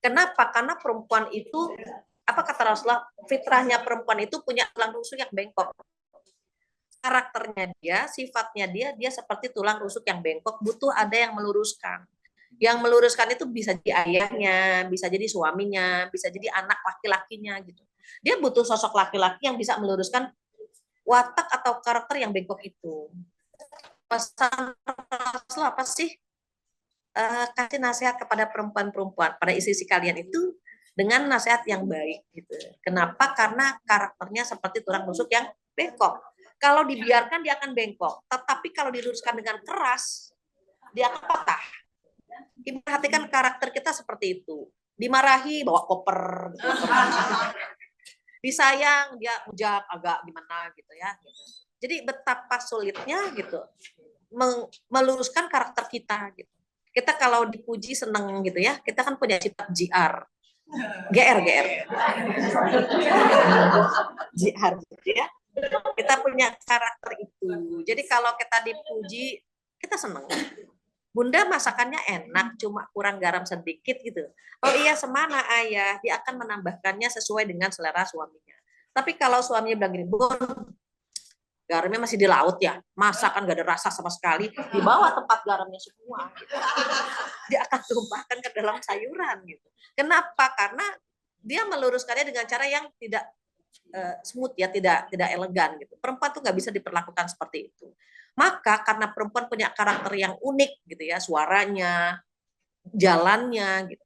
Kenapa? Karena perempuan itu, apa kata Rasulullah, fitrahnya perempuan itu punya tulang rusuk yang bengkok. Karakternya dia, sifatnya dia seperti tulang rusuk yang bengkok, butuh ada yang meluruskan. Yang meluruskan itu bisa jadi ayahnya, bisa jadi suaminya, bisa jadi anak laki-lakinya gitu. Dia butuh sosok laki-laki yang bisa meluruskan watak atau karakter yang bengkok itu. Pesan Rasul apa sih? Kasih nasihat kepada perempuan-perempuan, pada istri kalian itu dengan nasihat yang baik gitu. Kenapa? Karena karakternya seperti tulang rusuk yang bengkok. Kalau dibiarkan dia akan bengkok, tetapi kalau diluruskan dengan keras, dia akan patah. Perhatikan karakter kita seperti itu. Dimarahi bawa koper, gitu. Disayang dia ujak agak gimana gitu ya. Gitu. Jadi betapa sulitnya gitu meluruskan karakter kita gitu. Kita kalau dipuji seneng gitu ya, kita kan punya sifat GR. GR. GR gitu ya. Kita punya karakter itu. Jadi kalau kita dipuji, kita seneng. Bunda masakannya enak, cuma kurang garam sedikit gitu. Oh iya, semana ayah, dia akan menambahkannya sesuai dengan selera suaminya. Tapi kalau suaminya bilang gini, Bun, garamnya masih di laut ya, masakan gak ada rasa sama sekali, di bawah tempat garamnya semua. Gitu. Dia akan tumpahkan ke dalam sayuran gitu. Kenapa? Karena dia meluruskannya dengan cara yang tidak smooth ya, tidak elegan gitu. Perempuan tuh nggak bisa diperlakukan seperti itu. Maka karena perempuan punya karakter yang unik gitu ya, suaranya, jalannya gitu.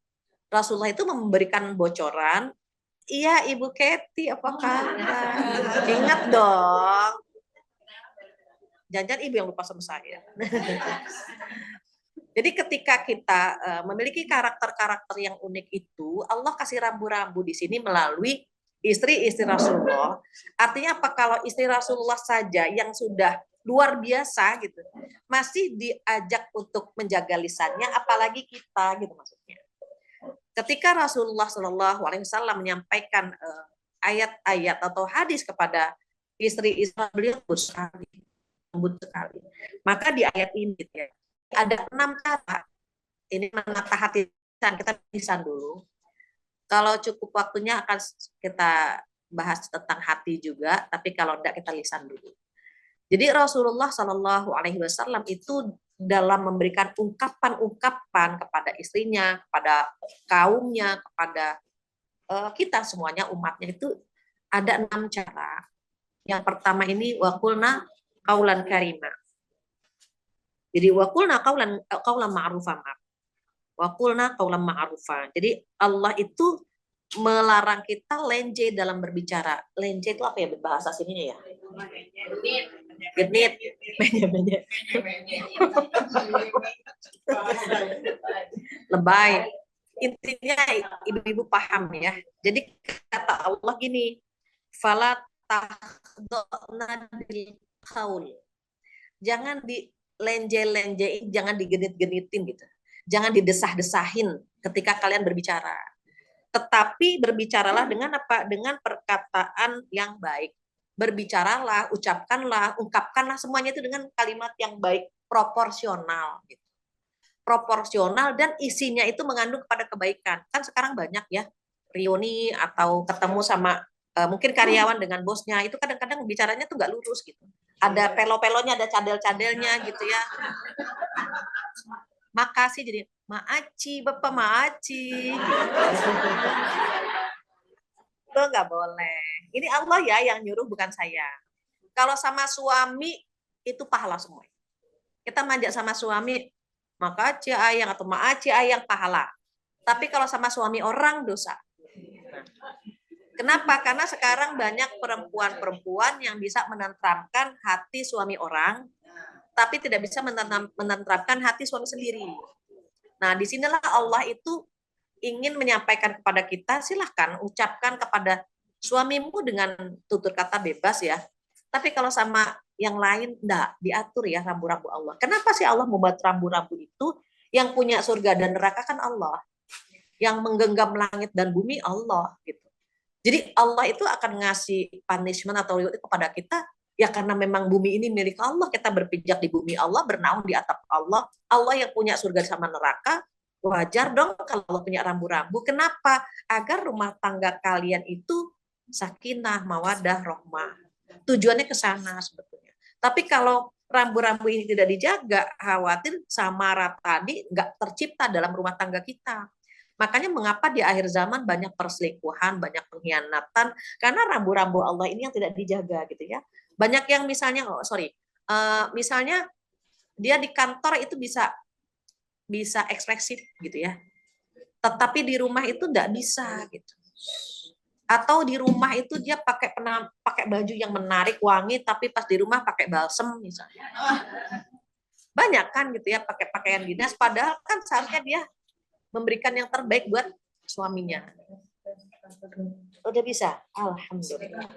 Rasulullah itu memberikan bocoran, iya Ibu Kety apa kabar? Ingat dong. Jangan-jangan Ibu yang lupa sama saya. Jadi ketika kita memiliki karakter-karakter yang unik itu, Allah kasih rambu-rambu di sini melalui istri-istri Rasulullah. Artinya apa? Kalau istri Rasulullah saja yang sudah luar biasa gitu, masih diajak untuk menjaga lisannya, apalagi kita gitu maksudnya. Ketika Rasulullah Shallallahu Alaihi Wasallam menyampaikan ayat-ayat atau hadis kepada istri-istri, beliau lembut sekali. Maka di ayat ini gitu ya, ada 6 kata ini menata hati kita lisan dulu. Kalau cukup waktunya akan kita bahas tentang hati juga, tapi kalau tidak kita lisan dulu. Jadi Rasulullah Shallallahu Alaihi Wasallam itu dalam memberikan ungkapan-ungkapan kepada istrinya, kepada kaumnya, kepada kita semuanya umatnya itu ada 6 cara. Yang pertama ini wakulna kaulan karima. Jadi wakulna kaulan ma'rufah. Wakulna kaulan ma'rufah. Jadi Allah itu melarang kita lenje dalam berbicara. Lenje itu apa ya bahasa sininya ya? Genit. Lebay. Intinya ibu-ibu paham ya. Jadi kata Allah gini, fala tahdona bil qaul. Jangan dilenje-lenjein, jangan digenit-genitin gitu. Jangan didesah-desahin ketika kalian berbicara. Tetapi berbicaralah dengan apa? Dengan perkataan yang baik. Berbicaralah, ucapkanlah, ungkapkanlah semuanya itu dengan kalimat yang baik, proporsional gitu. Proporsional dan isinya itu mengandung kepada kebaikan. Kan sekarang banyak ya reuni atau ketemu sama mungkin karyawan dengan bosnya, itu kadang-kadang bicaranya tuh nggak lurus gitu. Ada pelo-pelonya, ada cadel-cadelnya gitu ya. Makasih jadi maaci, Bapak maaci. Itu nggak boleh. Ini Allah ya yang nyuruh, bukan saya. Kalau sama suami itu pahala semua. Kita manja sama suami, makasih ayang atau maaci ayang pahala. Tapi kalau sama suami orang dosa. Kenapa? Karena sekarang banyak perempuan-perempuan yang bisa menenteramkan hati suami orang, tapi tidak bisa menenteramkan hati suami sendiri. Nah, disinilah Allah itu ingin menyampaikan kepada kita, silahkan ucapkan kepada suamimu dengan tutur kata bebas ya. Tapi kalau sama yang lain, enggak, diatur ya rambu-rambu Allah. Kenapa sih Allah membuat rambu-rambu itu? Yang punya surga dan neraka kan Allah. Yang menggenggam langit dan bumi Allah gitu. Jadi Allah itu akan ngasih punishment atau reward kepada kita ya karena memang bumi ini milik Allah, kita berpijak di bumi Allah, bernaung di atap Allah. Allah yang punya surga sama neraka, wajar dong kalau punya rambu-rambu. Kenapa? Agar rumah tangga kalian itu sakinah, mawadah, rohmah. Tujuannya ke sana sebetulnya. Tapi kalau rambu-rambu ini tidak dijaga, khawatir samara tadi nggak tercipta dalam rumah tangga kita. Makanya mengapa di akhir zaman banyak perselingkuhan, banyak pengkhianatan, karena rambu-rambu Allah ini yang tidak dijaga gitu ya. Banyak yang misalnya, misalnya dia di kantor itu bisa ekspresif gitu ya, tetapi di rumah itu tidak bisa gitu. Atau di rumah itu dia pakai baju yang menarik, wangi, tapi pas di rumah pakai balsem misalnya. Banyak kan gitu ya, pakai pakaian dinas, padahal kan seharusnya dia memberikan yang terbaik buat suaminya. Udah bisa? Alhamdulillah.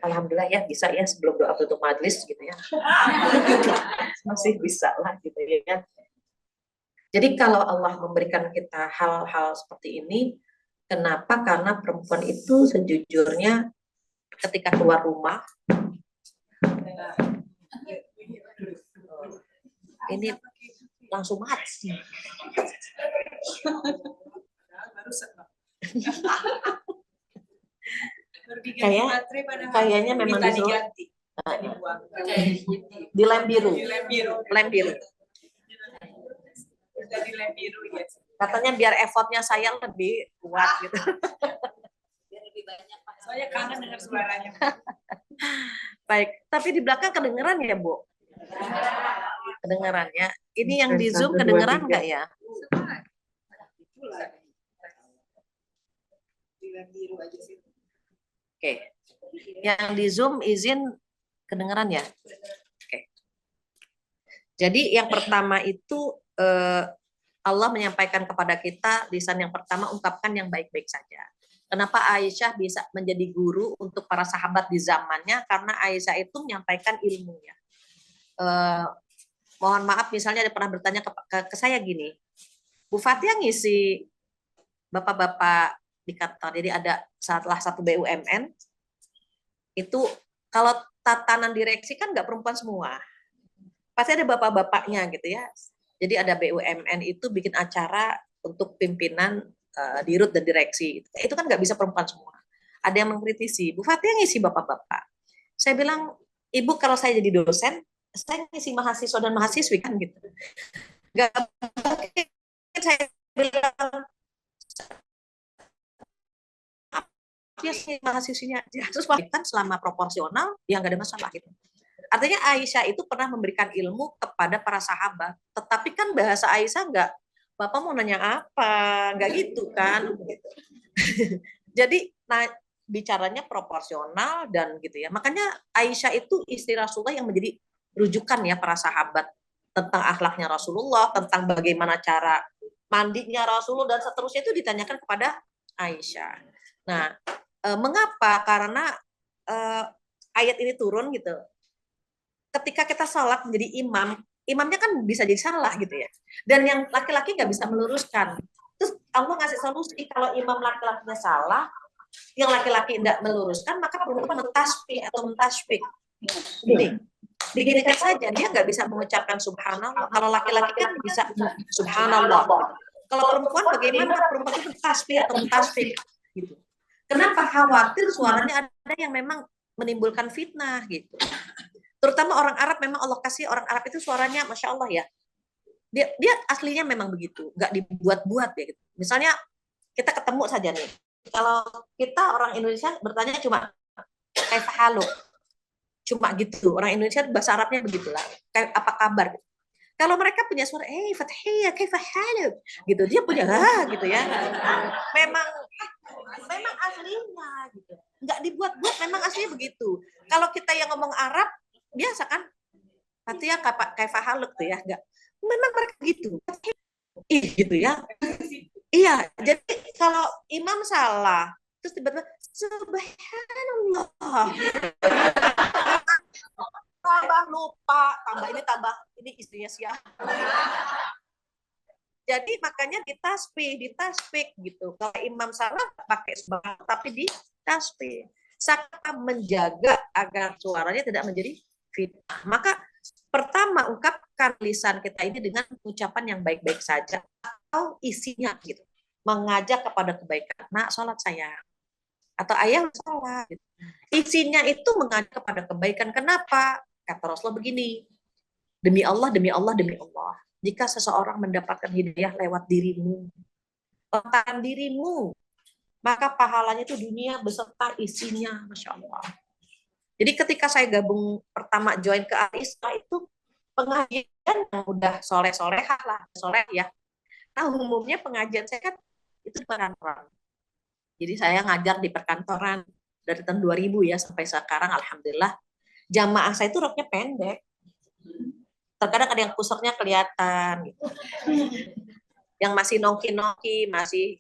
Alhamdulillah ya, bisa ya sebelum doa tutup majlis gitu ya. Masih bisa lah gitu ya. Jadi kalau Allah memberikan kita hal-hal seperti ini, kenapa? Karena perempuan itu sejujurnya ketika keluar rumah, ini langsung mati. Kayaknya memang disuruh di lem biru. Katanya biar effortnya saya lebih kuat gitu. Biar lebih banyak. Saya kangen dengar suaranya. Baik, tapi di belakang kedengeran ya, Bu? Kedengeran ya. Ini yang di Zoom kedengeran nggak ya? Oke. Yang di Zoom izin kedengeran ya? Oke. Jadi yang pertama itu Allah menyampaikan kepada kita lisan yang pertama, ungkapkan yang baik-baik saja. Kenapa Aisyah bisa menjadi guru untuk para sahabat di zamannya? Karena Aisyah itu menyampaikan ilmunya. Mohon maaf misalnya ada pernah bertanya ke saya gini, Bu Fatia ngisi bapak-bapak di kantor, jadi ada salah satu BUMN, itu kalau tatanan direksi kan nggak perempuan semua. Pasti ada bapak-bapaknya gitu ya. Jadi ada BUMN itu bikin acara untuk pimpinan dirut dan direksi. Itu kan nggak bisa perempuan semua. Ada yang mengkritisi, Bu Fatia ngisi bapak-bapak. Saya bilang, Ibu kalau saya jadi dosen, saya ngisi mahasiswa dan mahasiswi kan gitu. Nggak mungkin saya bilang, dia sih mahasiswinya. Terus kan selama proporsional, ya nggak ada masalah gitu. Artinya Aisyah itu pernah memberikan ilmu kepada para sahabat. Tetapi kan bahasa Aisyah nggak, Bapak mau nanya apa? Nggak gitu kan. Jadi bicaranya proporsional dan gitu ya. Makanya Aisyah itu istri Rasulullah yang menjadi rujukan ya para sahabat tentang akhlaknya Rasulullah, tentang bagaimana cara mandinya Rasulullah dan seterusnya itu ditanyakan kepada Aisyah. Nah, mengapa? Karena ayat ini turun gitu. Ketika kita sholat menjadi imam, imamnya kan bisa jadi salah gitu ya. Dan yang laki-laki nggak bisa meluruskan. Terus Allah ngasih solusi, kalau imam laki-lakinya salah, yang laki-laki tidak meluruskan, maka perempuan mentasbih atau mentasbih. Gini, diginikan saja, dia nggak bisa mengucapkan subhanallah. Kalau laki-laki kan bisa subhanallah. Kalau perempuan bagaimana? Perempuan itu tasbih atau mentasbih. Gitu. Kenapa? Khawatir suaranya ada yang memang menimbulkan fitnah gitu. Terutama orang Arab, memang Allah kasih orang Arab itu suaranya Masya Allah ya. Dia aslinya memang begitu, nggak dibuat-buat ya gitu. Misalnya kita ketemu saja nih, kalau kita orang Indonesia bertanya cuma kaifa haluk, cuma gitu. Orang Indonesia bahasa Arabnya begitulah, kayak apa kabar. Kalau mereka punya suara, Fathia, kaifa haluk, gitu. Dia punya gitu ya. Memang aslinya gitu. Nggak dibuat-buat, memang aslinya begitu. Kalau kita yang ngomong Arab, biasa kan, Fathia kaifa haluk tuh ya, enggak. Memang mereka gitu. Gitu ya. Iya, jadi kalau imam salah, terus tiba-tiba subhanallah. Tambah lupa, tambah ini istrinya siapa. Jadi makanya ditasbih gitu. Kalau imam salah pakai subhanallah, tapi ditasbih. Saka menjaga agar suaranya tidak menjadi fitnah. Maka pertama ungkap menyiapkan lisan kita ini dengan ucapan yang baik-baik saja atau isinya gitu, mengajak kepada kebaikan. Nak, sholat sayang, atau ayah sholat gitu. Isinya itu mengajak kepada kebaikan. Kenapa? Kata Rasulullah begini, demi Allah, demi Allah, demi Allah, jika seseorang mendapatkan hidayah lewat dirimu, lantaran dirimu, maka pahalanya itu dunia beserta isinya, Masya Allah. Jadi ketika saya gabung pertama join ke Al-Isra itu pengajian yang udah soleh-solehah lah, soleh ya. Nah umumnya pengajian saya kan itu di perkantoran. Jadi saya ngajar di perkantoran dari tahun 2000 ya sampai sekarang, alhamdulillah. Jamaah saya itu roknya pendek. Terkadang ada yang pusoknya kelihatan gitu. Yang masih nongki-nongki, masih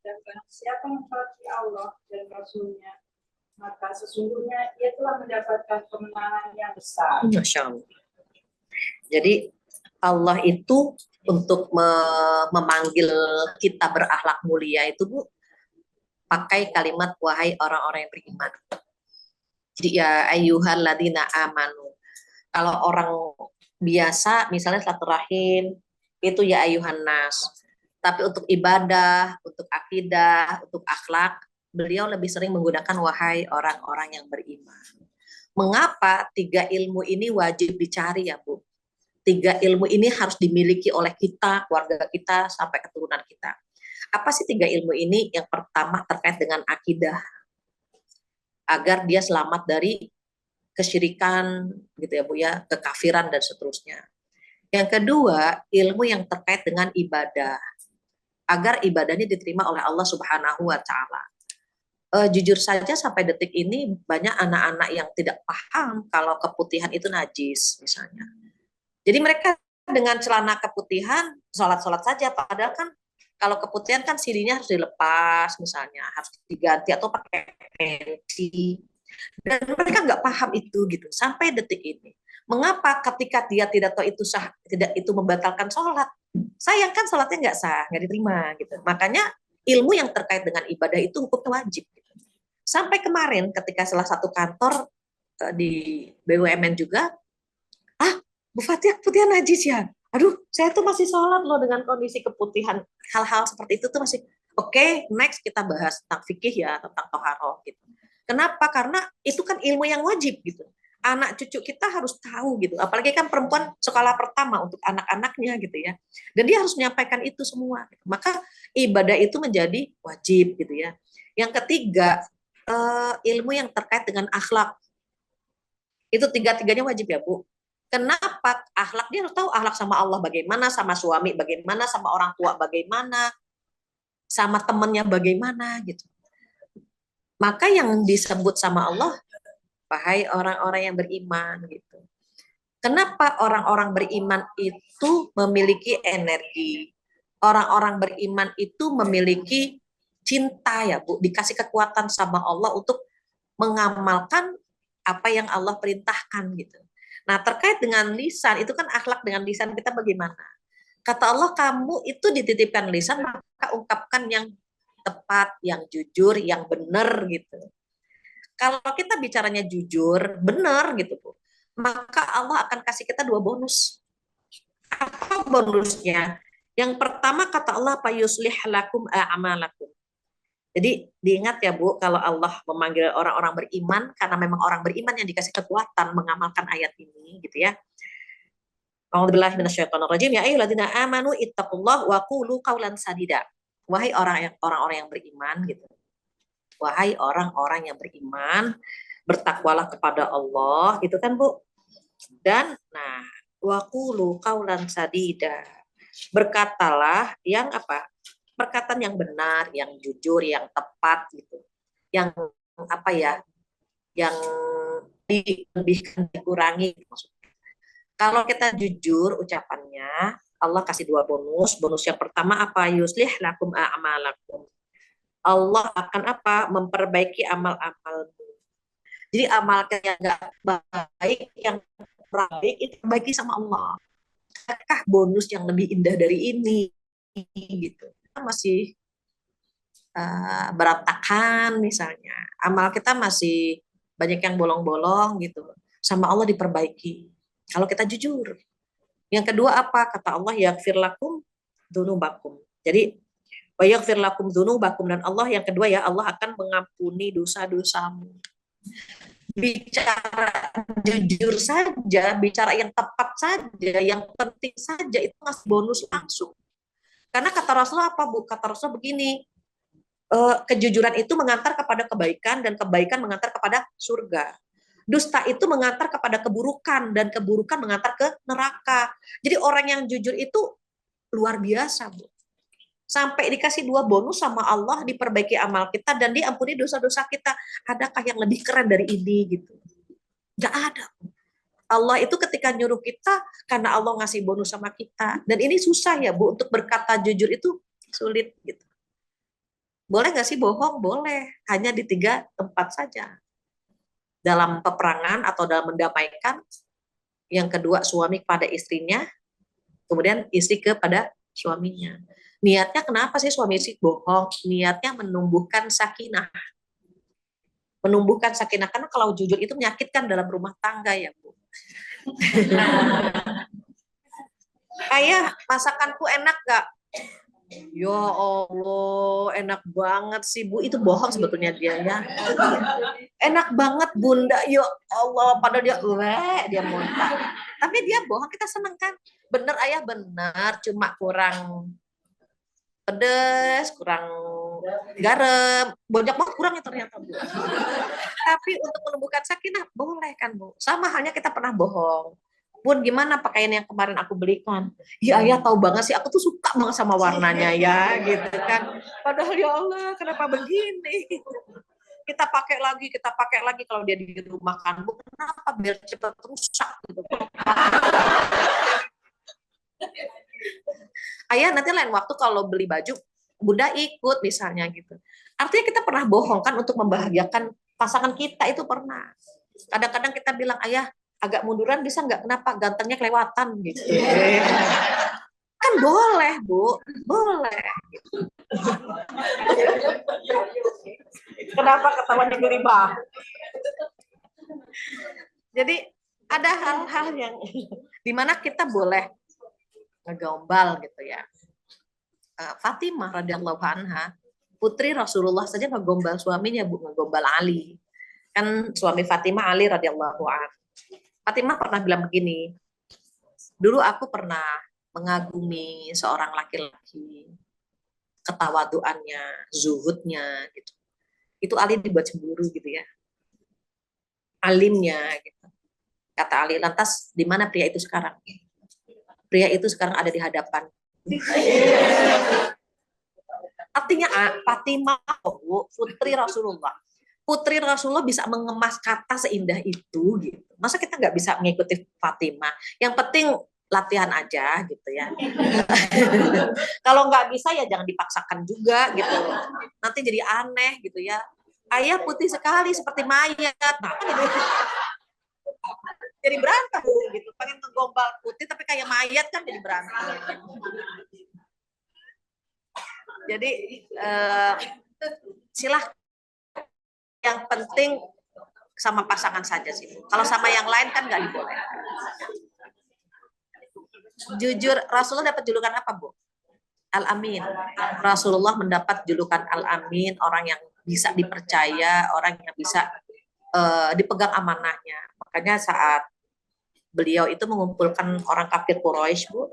Dan siapa yang mengasihi Allah dan Rasulnya, maka sesungguhnya ia telah mendapatkan kemenangan yang besar. Masya Allah. Jadi Allah itu untuk memanggil kita berakhlak mulia itu Bu, pakai kalimat wahai orang-orang yang beriman. Jadi ya ayyuhal ladina amanu. Kalau orang biasa misalnya silaturahim itu ya ayyuhan nas. Tapi untuk ibadah, untuk akidah, untuk akhlak, beliau lebih sering menggunakan wahai orang-orang yang beriman. Mengapa 3 ilmu ini wajib dicari ya Bu? 3 ilmu ini harus dimiliki oleh kita, keluarga kita, sampai keturunan kita. Apa sih 3 ilmu ini? Yang pertama terkait dengan akidah. Agar dia selamat dari kesyirikan gitu ya Bu ya, kekafiran dan seterusnya. Yang kedua, ilmu yang terkait dengan ibadah, agar ibadahnya diterima oleh Allah Subhanahu wa taala. Jujur saja sampai detik ini banyak anak-anak yang tidak paham kalau keputihan itu najis misalnya. Jadi mereka dengan celana keputihan sholat-sholat saja, padahal kan kalau keputihan kan sirinya harus dilepas misalnya, harus diganti atau pakai peci. Dan mereka nggak paham itu gitu sampai detik ini. Mengapa ketika dia tidak tahu itu sah, tidak itu membatalkan sholat? Sayang kan sholatnya nggak sah, nggak diterima gitu. Makanya ilmu yang terkait dengan ibadah itu hukumnya wajib. Gitu. Sampai kemarin ketika salah satu kantor di BUMN juga, Bu Fatia keputihan najis ya. Aduh, saya tuh masih sholat loh dengan kondisi keputihan. Hal-hal seperti itu tuh masih oke, next kita bahas tentang fikih ya, tentang toharoh gitu. Kenapa? Karena itu kan ilmu yang wajib gitu. Anak cucu kita harus tahu gitu. Apalagi kan perempuan sekolah pertama untuk anak-anaknya gitu ya. Dan dia harus menyampaikan itu semua. Gitu. Maka ibadah itu menjadi wajib gitu ya. Yang ketiga, ilmu yang terkait dengan akhlak. Itu tiga-tiganya wajib ya Bu. Kenapa? Akhlak dia harus tahu akhlak sama Allah bagaimana, sama suami bagaimana, sama orang tua bagaimana, sama temennya bagaimana gitu. Maka yang disebut sama Allah, wahai orang-orang yang beriman gitu. Kenapa orang-orang beriman itu memiliki energi? Orang-orang beriman itu memiliki cinta ya Bu, dikasih kekuatan sama Allah untuk mengamalkan apa yang Allah perintahkan gitu. Nah, terkait dengan lisan, itu kan akhlak dengan lisan kita bagaimana? Kata Allah, kamu itu dititipkan lisan, maka ungkapkan yang tepat, yang jujur, yang benar gitu. Kalau kita bicaranya jujur, benar gitu, Bu, maka Allah akan kasih kita 2 bonus. Apa bonusnya? Yang pertama kata Allah, pa yuslih lakum a'malakum. Jadi diingat ya Bu, kalau Allah memanggil orang-orang beriman, karena memang orang beriman yang dikasih kekuatan mengamalkan ayat ini, gitu ya. A'udzubillahi minasyaitonirrajim. Ya ayyuhalladzina amanu ittaqullah wa qulu qaulan sadida. Wahai orang-orang yang beriman gitu. Wahai orang-orang yang beriman, bertakwalah kepada Allah, gitu kan Bu. Dan nah, wa qulu qaulan sadida. Berkatalah yang apa? Perkataan yang benar, yang jujur, yang tepat gitu. Yang apa ya? Yang dilebihkan, dikurangi maksudnya. Kalau kita jujur ucapannya, Allah kasih 2 bonus. Bonus yang pertama apa? Yuslih lakum a'malakum. Allah akan apa? Memperbaiki amal-amalmu. Jadi amal yang enggak baik, yang baik itu perbaiki sama Allah. Apakah bonus yang lebih indah dari ini? Gitu. Kita masih berantakan misalnya. Amal kita masih banyak yang bolong-bolong gitu. Sama Allah diperbaiki. Kalau kita jujur. Yang kedua apa? Kata Allah, yaghfir lakum dzunubakum. Jadi, wa yaghfir lakum dzunubakum, dan Allah yang kedua ya, Allah akan mengampuni dosa-dosamu. Bicara jujur saja, bicara yang tepat saja, yang penting saja, itu masih bonus langsung. Karena kata Rasulullah apa Bu? Kata Rasulullah begini, kejujuran itu mengantar kepada kebaikan, dan kebaikan mengantar kepada surga. Dusta itu mengantar kepada keburukan, dan keburukan mengantar ke neraka. Jadi orang yang jujur itu luar biasa, Bu. Sampai dikasih 2 bonus sama Allah, diperbaiki amal kita dan diampuni dosa-dosa kita. Adakah yang lebih keren dari ini gitu? Nggak ada. Allah itu ketika nyuruh kita, karena Allah ngasih bonus sama kita. Dan ini susah ya Bu, untuk berkata jujur itu sulit gitu. Boleh nggak sih bohong? Boleh. Hanya di 3 tempat saja. Dalam peperangan atau dalam mendamaikan, yang kedua suami kepada istrinya, kemudian istri kepada suaminya. Niatnya kenapa sih suami istri bohong? Niatnya menumbuhkan sakinah. Menumbuhkan sakinah, karena kalau jujur itu menyakitkan dalam rumah tangga ya Bu. Ayah, masakanku enak gak? Ya Allah, enak banget sih Bu. Itu bohong sebetulnya dia ya. Enak banget Bunda, ya Allah. Padahal dia muntah. Tapi dia bohong, kita seneng kan? Bener Ayah, bener. Cuma kurang pedes, kurang garam, banyak banget kurangnya ternyata Bu. Tapi untuk menumbuhkan sakinah boleh kan Bu. Sama halnya kita pernah bohong. Bun, gimana pakaian yang kemarin aku belikan? Ya ayah tahu banget sih, aku tuh suka banget sama warnanya ya, gitu kan. Padahal ya Allah, kenapa begini? Kita pakai lagi kalau dia di rumah kan. Bu, kenapa biar cepat rusak gitu. Ayah nanti lain waktu kalau beli baju, Bunda ikut misalnya gitu. Artinya kita pernah bohong kan untuk membahagiakan pasangan kita, itu pernah. Kadang-kadang kita bilang, ayah agak munduran bisa nggak, kenapa gantengnya kelewatan gitu. Kan boleh Bu, boleh. Kenapa ketawanya geribah? Jadi ada hal-hal yang dimana kita boleh ngegombal gitu ya. Fatimah radhiyallahu anha, putri Rasulullah saja ngegombal suaminya, Bu, ngegombal Ali. Kan suami Fatimah Ali radhiyallahu anha. Fatimah pernah bilang begini, dulu aku pernah mengagumi seorang laki-laki, ketawaduannya, zuhudnya gitu. Itu Ali dibuat cemburu gitu ya. Alimnya gitu. Kata Ali, lantas di mana pria itu sekarang? Pria itu sekarang ada di hadapan. Artinya Fatimah, putri Rasulullah. Putri Rasulullah bisa mengemas kata seindah itu gitu. Masa kita nggak bisa mengikuti Fatimah? Yang penting latihan aja gitu ya. Kalau nggak bisa ya jangan dipaksakan juga gitu. Nanti jadi aneh gitu ya. Ayah putih sekali seperti mayat. Nah, kan jadi berantem gitu. Pengen ngegombal putih tapi kayak mayat kan jadi berantem. Jadi silahkan, yang penting sama pasangan saja sih. Kalau sama yang lain kan nggak dibolehkan. Jujur, Rasulullah dapat julukan apa, Bu? Al-Amin. Rasulullah mendapat julukan Al-Amin, orang yang bisa dipercaya, orang yang bisa dipegang amanahnya. Makanya saat beliau itu mengumpulkan orang kafir Quraisy, Bu,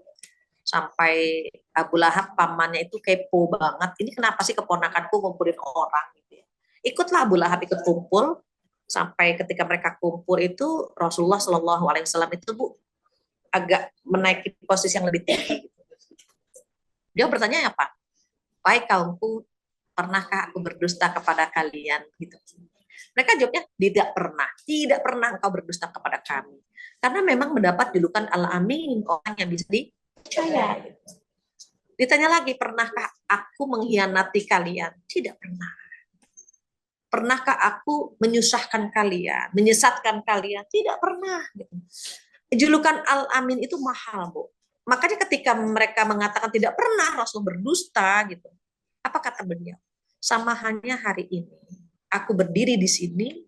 sampai Abu Lahab pamannya itu kepo banget. Ini kenapa sih keponakanku ngumpulin orang gitu ya. Ikutlah Abu Lahab ikut kumpul, sampai ketika mereka kumpul itu Rasulullah Shallallahu Alaihi Wasallam itu, Bu, agak menaiki posisi yang lebih tinggi. Dia bertanya apa? Wahai kaumku, pernahkah aku berdusta kepada kalian? Gitu. Mereka jawabnya tidak pernah engkau berdusta kepada kami. Karena memang mendapat julukan Al-Amin, orang yang bisa dipercaya. Ditanya lagi, pernahkah aku mengkhianati kalian? Tidak pernah. Pernahkah aku menyusahkan kalian, menyesatkan kalian? Tidak pernah. Julukan Al-Amin itu mahal, Bu. Makanya ketika mereka mengatakan tidak pernah Rasul berdusta gitu, apa kata beliau? Sama hanya hari ini, aku berdiri di sini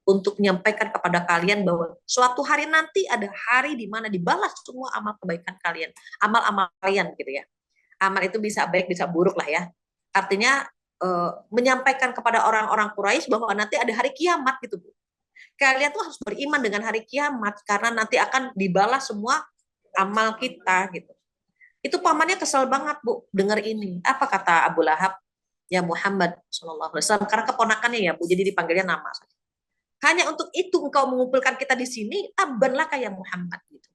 untuk menyampaikan kepada kalian bahwa suatu hari nanti ada hari di mana dibalas semua amal kebaikan kalian, amal-amal kalian gitu ya. Amal itu bisa baik bisa buruk lah ya. Artinya menyampaikan kepada orang-orang Quraisy bahwa nanti ada hari kiamat gitu, Bu. Kalian tuh harus beriman dengan hari kiamat karena nanti akan dibalas semua amal kita gitu. Itu pamannya kesel banget, Bu, dengar ini. Apa kata Abu Lahab? Ya Muhammad Shallallahu Alaihi Wasallam, karena keponakannya ya, Bu, jadi dipanggilnya nama saja. Hanya untuk itu engkau mengumpulkan kita di sini, tabanlah kayak Muhammad gitu.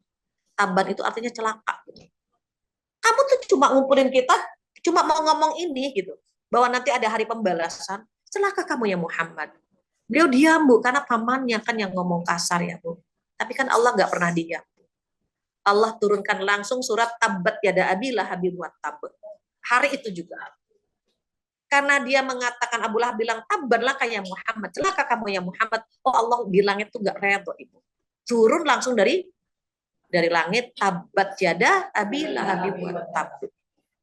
Taban itu artinya celaka gitu. Kamu tuh cuma ngumpulin kita, cuma mau ngomong ini gitu, bahwa nanti ada hari pembalasan. Celaka kamu ya Muhammad. Beliau diam, Bu, karena pamannya kan yang ngomong kasar ya, Bu. Tapi kan Allah nggak pernah diam. Allah turunkan langsung surat Tabbat yada abi lahabin wa tab. Hari itu juga. Karena dia mengatakan, Abu Lahab bilang, tabanlah kayak Muhammad, celaka kamu ya Muhammad. Oh, Allah di langit itu gak redho, Ibu. Turun langsung dari langit, tabat yada abi lahabin wa tab.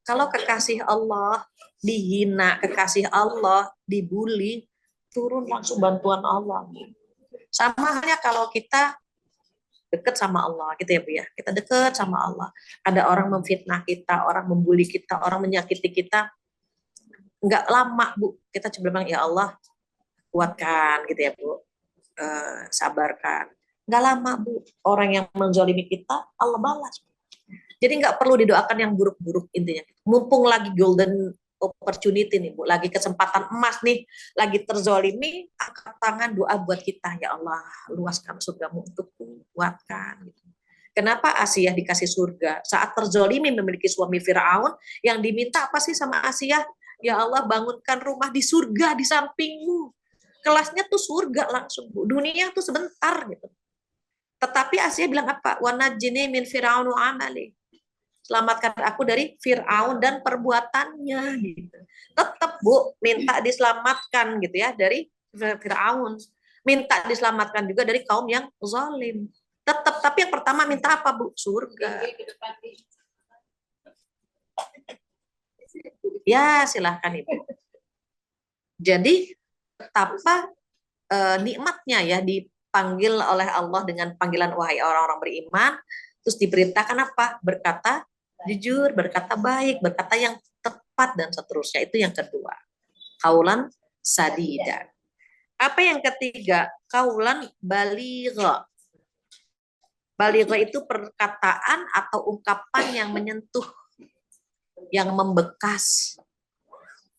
Kalau kekasih Allah dihina, kekasih Allah dibully, turun langsung bantuan Allah. Sama halnya kalau kita dekat sama Allah gitu ya Bu ya. Kita dekat sama Allah. Ada orang memfitnah kita, orang membuli kita, orang menyakiti kita. Enggak lama Bu, kita coba bilang ya Allah kuatkan gitu ya Bu. Sabarkan. Enggak lama Bu, orang yang menzalimi kita Allah balas. Jadi enggak perlu didoakan yang buruk-buruk intinya. Mumpung lagi golden opportunity nih Bu, lagi kesempatan emas nih, lagi terzolimi, angkat tangan doa buat kita, ya Allah luaskan surgamu untukku, kuatkan gitu. Kenapa Asiyah dikasih surga? Saat terzolimi memiliki suami Firaun, yang diminta apa sih sama Asiyah? Ya Allah bangunkan rumah di surga di sampingmu. Kelasnya tuh surga langsung Bu, dunia tuh sebentar gitu. Tetapi Asiyah bilang apa? Wa najjini min Firaun wa amali, selamatkan aku dari Firaun dan perbuatannya gitu. Tetap Bu minta diselamatkan gitu ya dari Firaun, minta diselamatkan juga dari kaum yang zalim. Tetap, tapi yang pertama minta apa Bu? Surga. Ya silahkan Ibu. Jadi betapa nikmatnya ya dipanggil oleh Allah dengan panggilan wahai orang-orang beriman, terus diperintahkan apa? Berkata jujur, berkata baik, berkata yang tepat dan seterusnya. Itu yang kedua. Kaulan sadida. Apa yang ketiga? Kaulan baligha. Baligha itu perkataan atau ungkapan yang menyentuh, yang membekas,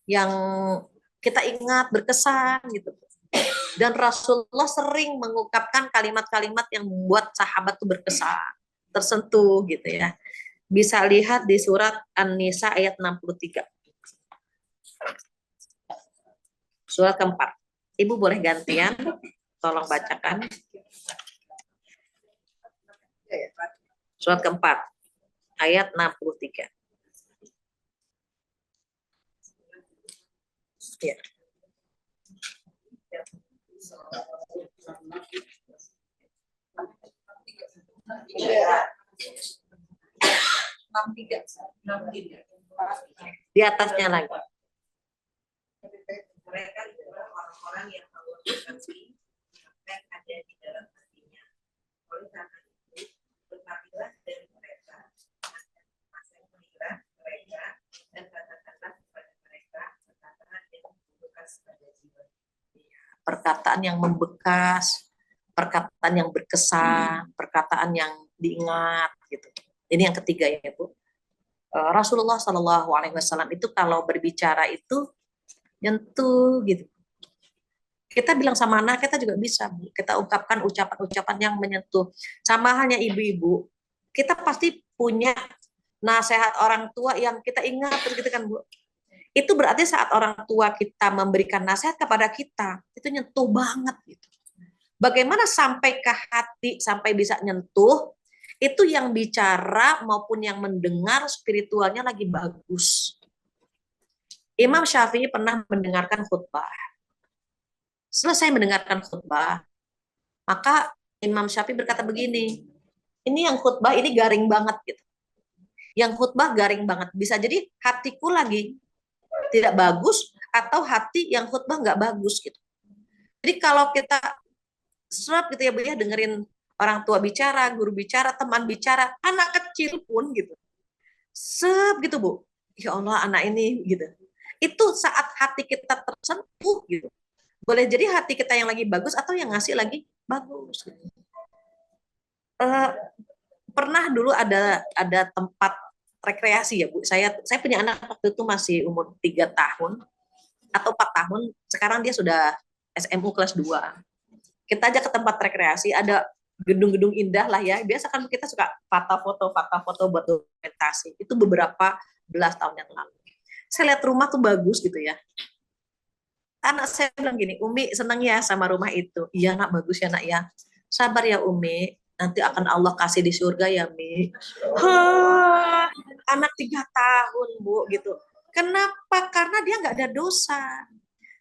yang kita ingat, berkesan gitu. Dan Rasulullah sering mengungkapkan kalimat-kalimat yang membuat sahabat itu berkesan, tersentuh gitu ya. Bisa lihat di surat An-Nisa ayat 63. Surat keempat. Ibu boleh gantian, tolong bacakan. Surat keempat, ayat 63. Ya. Di atasnya lagi. Mereka adalah orang-orang yang Allah berkati, yang ada di dalam hatinya. Oleh karena itu, berkatilah dari mereka, masa mengira mereka, dan katakanlah kepada mereka perkataan yang membekas pada jiwa. Perkataan yang membekas, perkataan yang berkesan, perkataan yang diingat gitu. Ini yang ketiga ya Bu. Rasulullah Shallallahu Alaihi Wasallam itu kalau berbicara itu nyentuh gitu. Kita bilang sama anak kita juga bisa Bu. Kita ungkapkan ucapan-ucapan yang menyentuh. Sama halnya ibu-ibu, kita pasti punya nasihat orang tua yang kita ingat terus gitu kan Bu. Itu berarti saat orang tua kita memberikan nasihat kepada kita, itu nyentuh banget gitu. Bagaimana sampai ke hati, sampai bisa nyentuh, itu yang bicara maupun yang mendengar spiritualnya lagi bagus. Imam Syafi'i pernah mendengarkan khutbah. Selesai mendengarkan khutbah, maka Imam Syafi'i berkata begini, ini yang khutbah ini garing banget gitu. Yang khutbah garing banget. Bisa jadi hatiku lagi tidak bagus atau hati yang khutbah nggak bagus gitu. Jadi kalau kita serap gitu ya Bu ya, dengerin orang tua bicara, guru bicara, teman bicara, anak kecil pun gitu. Sep gitu Bu. Ya Allah anak ini gitu. Itu saat hati kita tersentuh gitu. Boleh jadi hati kita yang lagi bagus atau yang ngasih lagi bagus. Gitu. Pernah dulu ada tempat rekreasi ya Bu. Saya punya anak waktu itu masih umur 3 tahun atau 4 tahun. Sekarang dia sudah SMU kelas 2. Kita aja ke tempat rekreasi, ada gedung-gedung indah lah ya. Biasa kan kita suka fakta foto buat dokumentasi. Itu beberapa belas tahun yang lalu. Saya lihat rumah tuh bagus gitu ya. Anak saya bilang gini, Umi senang ya sama rumah itu. Iya nak, bagus ya nak ya. Sabar ya Umi, nanti akan Allah kasih di surga ya Mi. Anak 3 tahun Bu gitu. Kenapa? Karena dia nggak ada dosa.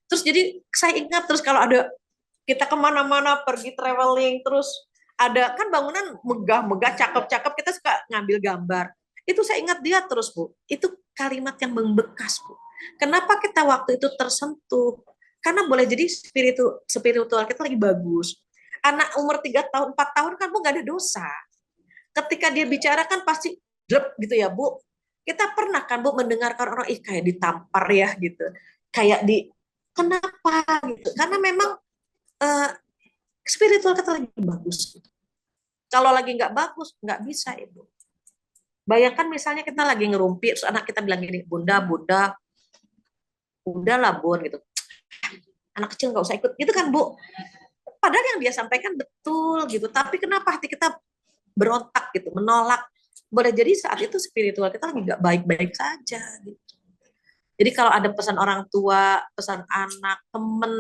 Terus jadi saya ingat terus kalau ada kita kemana-mana pergi traveling terus ada kan bangunan megah-megah cakep-cakep kita suka ngambil gambar itu saya ingat dia terus Bu, itu kalimat yang membekas Bu. Kenapa kita waktu itu tersentuh? Karena boleh jadi spiritual kita lagi bagus. Anak umur 3 tahun 4 tahun kan Bu nggak ada dosa, ketika dia bicara kan pasti drop gitu ya Bu. Kita pernah kan Bu mendengarkan orang kayak ditampar ya gitu, kayak di kenapa gitu, karena memang spiritual kita lagi bagus. Kalau lagi nggak bagus, nggak bisa Ibu. Bayangkan misalnya kita lagi ngerumpi, terus anak kita bilang gini, Bunda, udahlah Bun gitu, anak kecil nggak usah ikut gitu kan Bu. Padahal yang dia sampaikan betul gitu, tapi kenapa hati kita berontak gitu, menolak. Boleh jadi saat itu spiritual kita lagi nggak baik-baik saja gitu. Jadi kalau ada pesan orang tua, pesan anak, temen,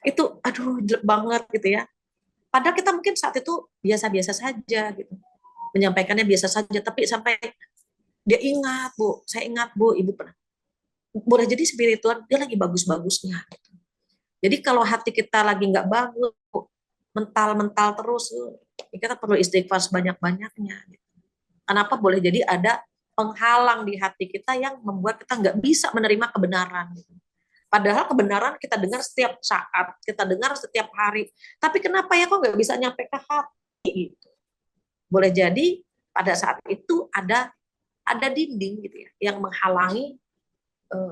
itu aduh jelek banget gitu ya. Padahal kita mungkin saat itu biasa-biasa saja gitu. Menyampaikannya biasa saja, tapi sampai dia ingat, Bu, saya ingat Bu, Ibu pernah. Boleh jadi spiritual dia lagi bagus-bagusnya. Jadi kalau hati kita lagi nggak bagus, mental-mental terus, kita perlu istighfar sebanyak-banyaknya. Kenapa boleh jadi ada penghalang di hati kita yang membuat kita nggak bisa menerima kebenaran. Padahal kebenaran kita dengar setiap saat, kita dengar setiap hari. Tapi kenapa ya kok nggak bisa nyampe ke hati? Boleh jadi pada saat itu ada dinding gitu ya yang menghalangi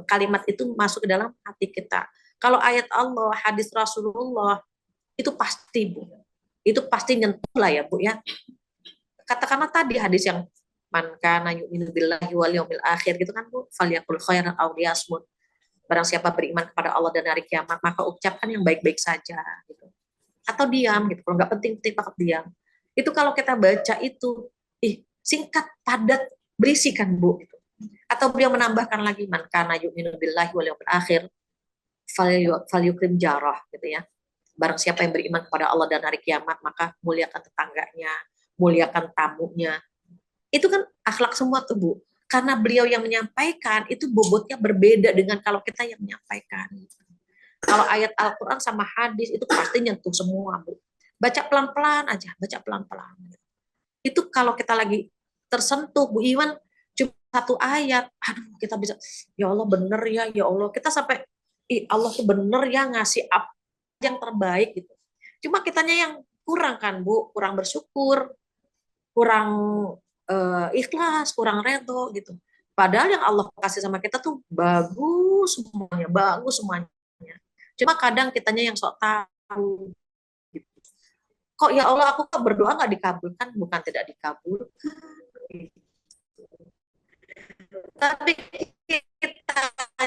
kalimat itu masuk ke dalam hati kita. Kalau ayat Allah, hadis Rasulullah itu pasti Bu, itu pasti nyentuh lah ya Bu ya. Katakanlah tadi hadis yang man kana yu'minu billahi wal yaumil akhir gitu kan Bu, falyakul khairan aw liyasmut. Barang siapa beriman kepada Allah dan hari kiamat, maka ucapkan yang baik-baik saja gitu. Atau diam gitu, kalau nggak penting-penting pakai diam. Itu kalau kita baca itu, singkat, padat, berisi kan Bu gitu. Atau beliau menambahkan lagi man kana yu'minu billahi wal yaumil akhir falyukrim jarah gitu ya. Barang siapa yang beriman kepada Allah dan hari kiamat, maka muliakan tetangganya, muliakan tamunya. Itu kan akhlak semua tuh Bu. Karena beliau yang menyampaikan, itu bobotnya berbeda dengan kalau kita yang menyampaikan. Kalau ayat Al-Quran sama hadis, itu pasti nyentuh semua Bu. Baca pelan-pelan aja, baca pelan-pelan. Itu kalau kita lagi tersentuh, Bu Iwan, cuma satu ayat, aduh kita bisa, ya Allah bener ya Allah. Kita sampai, Allah tuh bener ya ngasih apa yang terbaik gitu. Cuma kitanya yang kurang kan Bu, kurang bersyukur, kurang ikhlas, kurang redo gitu. Padahal yang Allah kasih sama kita tuh bagus semuanya, bagus semuanya. Cuma kadang kitanya yang sok tahu. Gitu. Kok ya Allah aku kok berdoa nggak dikabulkan? Bukan tidak dikabulkan. Gitu. Tapi kitanya,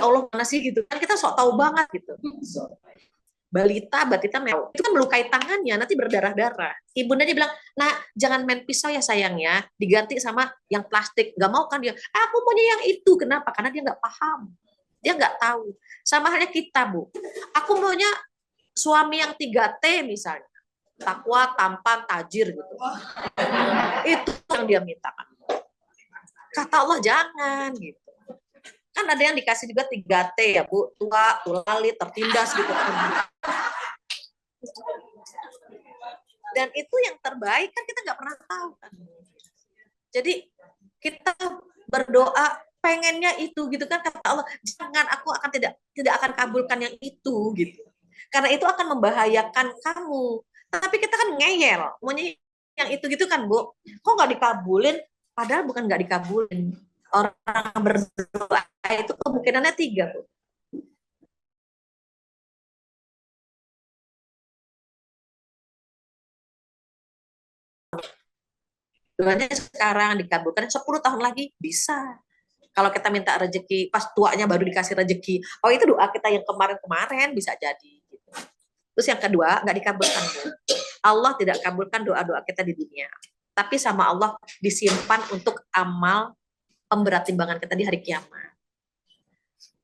Allah mana sih gitu kan kita sok tahu banget gitu. Batita mewah. Itu kan melukai tangannya, nanti berdarah-darah. Ibunda dia bilang, nah jangan main pisau ya sayang ya, diganti sama yang plastik. Gak mau kan dia, aku punya yang itu. Kenapa? Karena dia nggak paham. Dia nggak tahu. Sama halnya kita, Bu. Aku maunya suami yang 3T misalnya. Takwa, tampan, tajir gitu. Itu yang dia mintakan. Kata Allah jangan gitu. Kan ada yang dikasih juga 3T ya Bu, tua, tulalit, tertindas gitu. Dan itu yang terbaik kan kita nggak pernah tahu kan. Jadi kita berdoa pengennya itu gitu kan, kata Allah jangan, aku akan tidak akan kabulkan yang itu gitu. Karena itu akan membahayakan kamu. Tapi kita kan ngeyel, maunya yang itu gitu kan Bu. Kok nggak dikabulin? Padahal bukan nggak dikabulin. Orang berdoa itu kemungkinannya 3 Bu. Doanya sekarang dikabulkan, 10 tahun lagi bisa. Kalau kita minta rezeki, pas tuanya baru dikasih rezeki. Oh itu doa kita yang kemarin-kemarin bisa jadi. Gitu. Terus yang kedua, nggak dikabulkan. Allah tidak kabulkan doa-doa kita di dunia. Tapi sama Allah disimpan untuk amal pemberat timbangan kita di hari kiamat.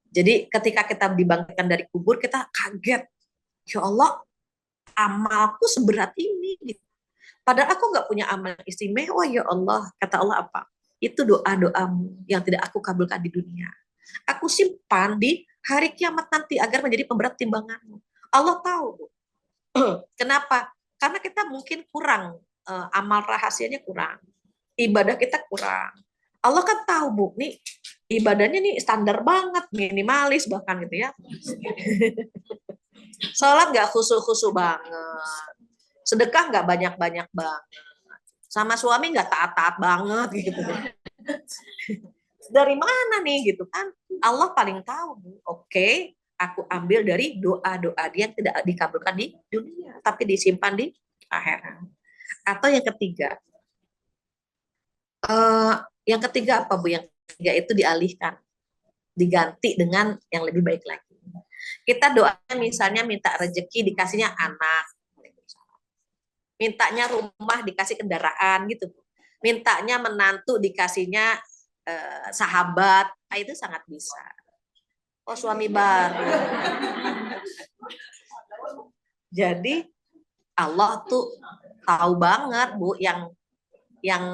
Jadi ketika kita dibangkitkan dari kubur, kita kaget. Ya Allah, amalku seberat ini. Padahal aku nggak punya amal istimewa ya Allah. Kata Allah apa? Itu doa-doamu yang tidak aku kabulkan di dunia. Aku simpan di hari kiamat nanti agar menjadi pemberat timbanganmu. Allah tahu. Kenapa? Karena kita mungkin kurang, amal rahasianya kurang. Ibadah kita kurang. Allah kan tahu Bu, nih ibadahnya nih standar banget, minimalis bahkan gitu ya. Sholat nggak khusyuk-khusyuk banget. Sedekah nggak banyak-banyak banget. Sama suami nggak taat-taat banget gitu. Dari mana nih gitu kan? Allah paling tahu. Oke, aku ambil dari doa-doa dia yang tidak dikabulkan di dunia, tapi disimpan di akhirat. Atau yang ketiga, yang ketiga apa Bu? Yang itu dialihkan, diganti dengan yang lebih baik lagi. Kita doanya misalnya minta rezeki dikasihnya anak, mintanya rumah dikasih kendaraan gitu, mintanya menantu dikasihnya sahabat, itu sangat bisa. Oh, suami baru. Jadi Allah tuh tahu banget Bu yang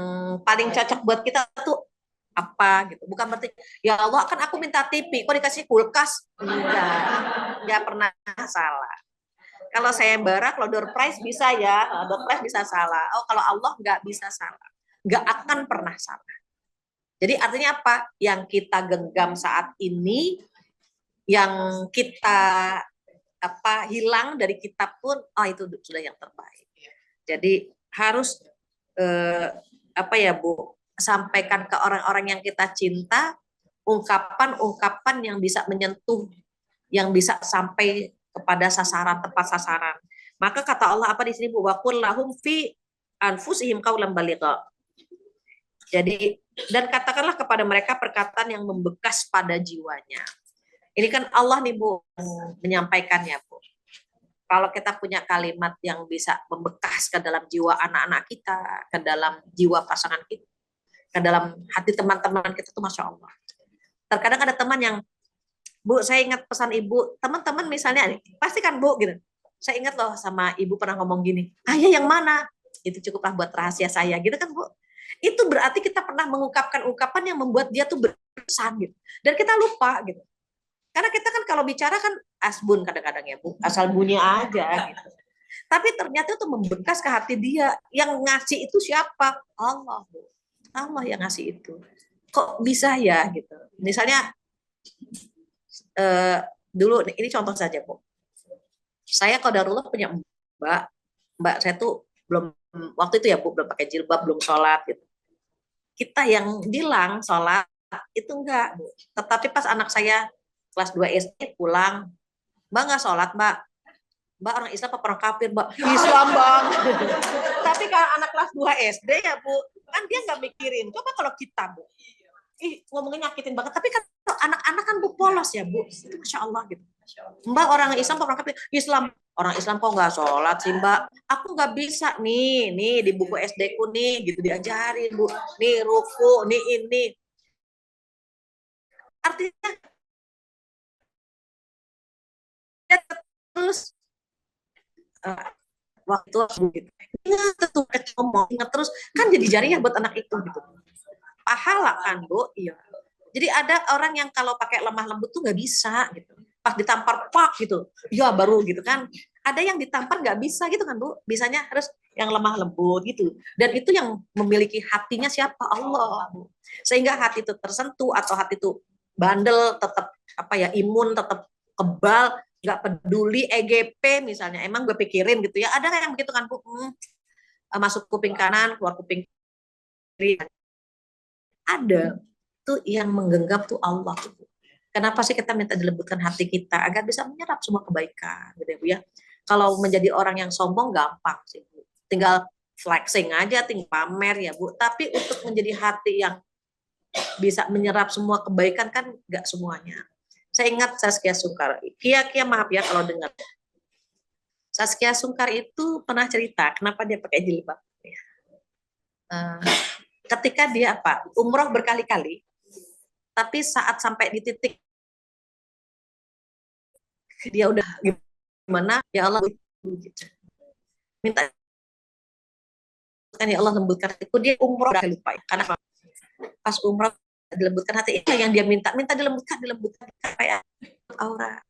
paling cocok buat kita tuh apa gitu. Bukan berarti ya Allah kan aku minta TV kok dikasih kulkas. Enggak pernah salah. Kalau saya bara, kalau door prize bisa ya, door prize bisa salah. Oh, kalau Allah nggak bisa salah, nggak akan pernah salah. Jadi artinya apa? Yang kita genggam saat ini, yang kita hilang dari kita pun, itu sudah yang terbaik. Jadi harus Bu, sampaikan ke orang-orang yang kita cinta ungkapan-ungkapan yang bisa menyentuh, yang bisa sampai kepada sasaran, tepat sasaran. Maka kata Allah apa di sini Bu? Wa qul lahum fi anfusihim qaulan baligha. Jadi dan katakanlah kepada mereka perkataan yang membekas pada jiwanya. Ini kan Allah nih Bu menyampaikannya Bu. Kalau kita punya kalimat yang bisa membekas ke dalam jiwa anak-anak kita, ke dalam jiwa pasangan kita, ke dalam hati teman-teman kita tuh Masya Allah. Terkadang ada teman yang, Bu, saya ingat pesan Ibu, teman-teman misalnya, pasti kan Bu, gitu. Saya ingat loh sama Ibu pernah ngomong gini, ayah yang mana? Itu cukuplah buat rahasia saya, gitu kan Bu. Itu berarti kita pernah mengungkapkan ungkapan yang membuat dia tuh berkesan, gitu. Dan kita lupa, gitu. Karena kita kan kalau bicara kan asbun kadang-kadang ya Bu, asal bunyi aja, gitu. Tapi ternyata itu membekas ke hati dia. Yang ngasih itu siapa? Allah, Bu. Allah yang ngasih itu. Kok bisa ya, gitu. Misalnya, dulu ini contoh saja Bu, saya qadarullah punya mbak saya tuh belum waktu itu ya Bu belum pakai jilbab, belum sholat gitu. Kita yang bilang sholat itu enggak Bu, tetapi pas anak saya kelas 2 SD pulang, Mbak nggak sholat Mbak orang Islam apa orang kafir Mbak? Islam Bang. Tapi kalau anak kelas 2 SD ya Bu, kan dia nggak mikirin. Coba kalau kita Bu, ngomongnya nyakitin banget. Tapi kan anak-anak kan Bu polos ya Bu, itu Masya Allah gitu. Mbak orang Islam apa orang kafir? Islam. Orang Islam kok nggak sholat sih Mbak? Aku nggak bisa nih di buku SD ku nih gitu diajarin Bu. Nih ruku, nih ini. Artinya terus waktu gitu. Ingat terus kan jadi jariah buat anak itu gitu. Pahala kan Bu, iya. Jadi ada orang yang kalau pakai lemah lembut tuh nggak bisa gitu. Pas ditampar pak gitu, ya baru gitu kan. Ada yang ditampar nggak bisa gitu kan Bu. Bisanya harus yang lemah lembut gitu. Dan itu yang memiliki hatinya siapa? Allah. Bu. Sehingga hati itu tersentuh atau hati itu bandel, tetap imun, tetap kebal, nggak peduli EGP misalnya. Emang gue pikirin gitu ya. Ada yang begitu kan Bu. Masuk kuping kanan, keluar kuping kiri. Ada tuh yang menggenggam tuh Allah. Kenapa sih kita minta dilembutkan hati kita agar bisa menyerap semua kebaikan gitu ya Bu ya. Kalau menjadi orang yang sombong gampang sih Bu. Tinggal flexing aja, tinggal pamer ya Bu. Tapi untuk menjadi hati yang bisa menyerap semua kebaikan kan nggak semuanya. Saya ingat Saskia Sungkar. Kia maaf ya kalau dengar. Saskia Sungkar itu pernah cerita kenapa dia pakai jilbab. Ketika dia umroh berkali-kali, tapi saat sampai di titik dia udah gimana ya Allah gitu. Minta kan ya Allah lembutkan hatiku, dia umroh udah lupa ya. Karena pas umroh dilembutkan hati itu yang dia minta dilembutkan kayak aura.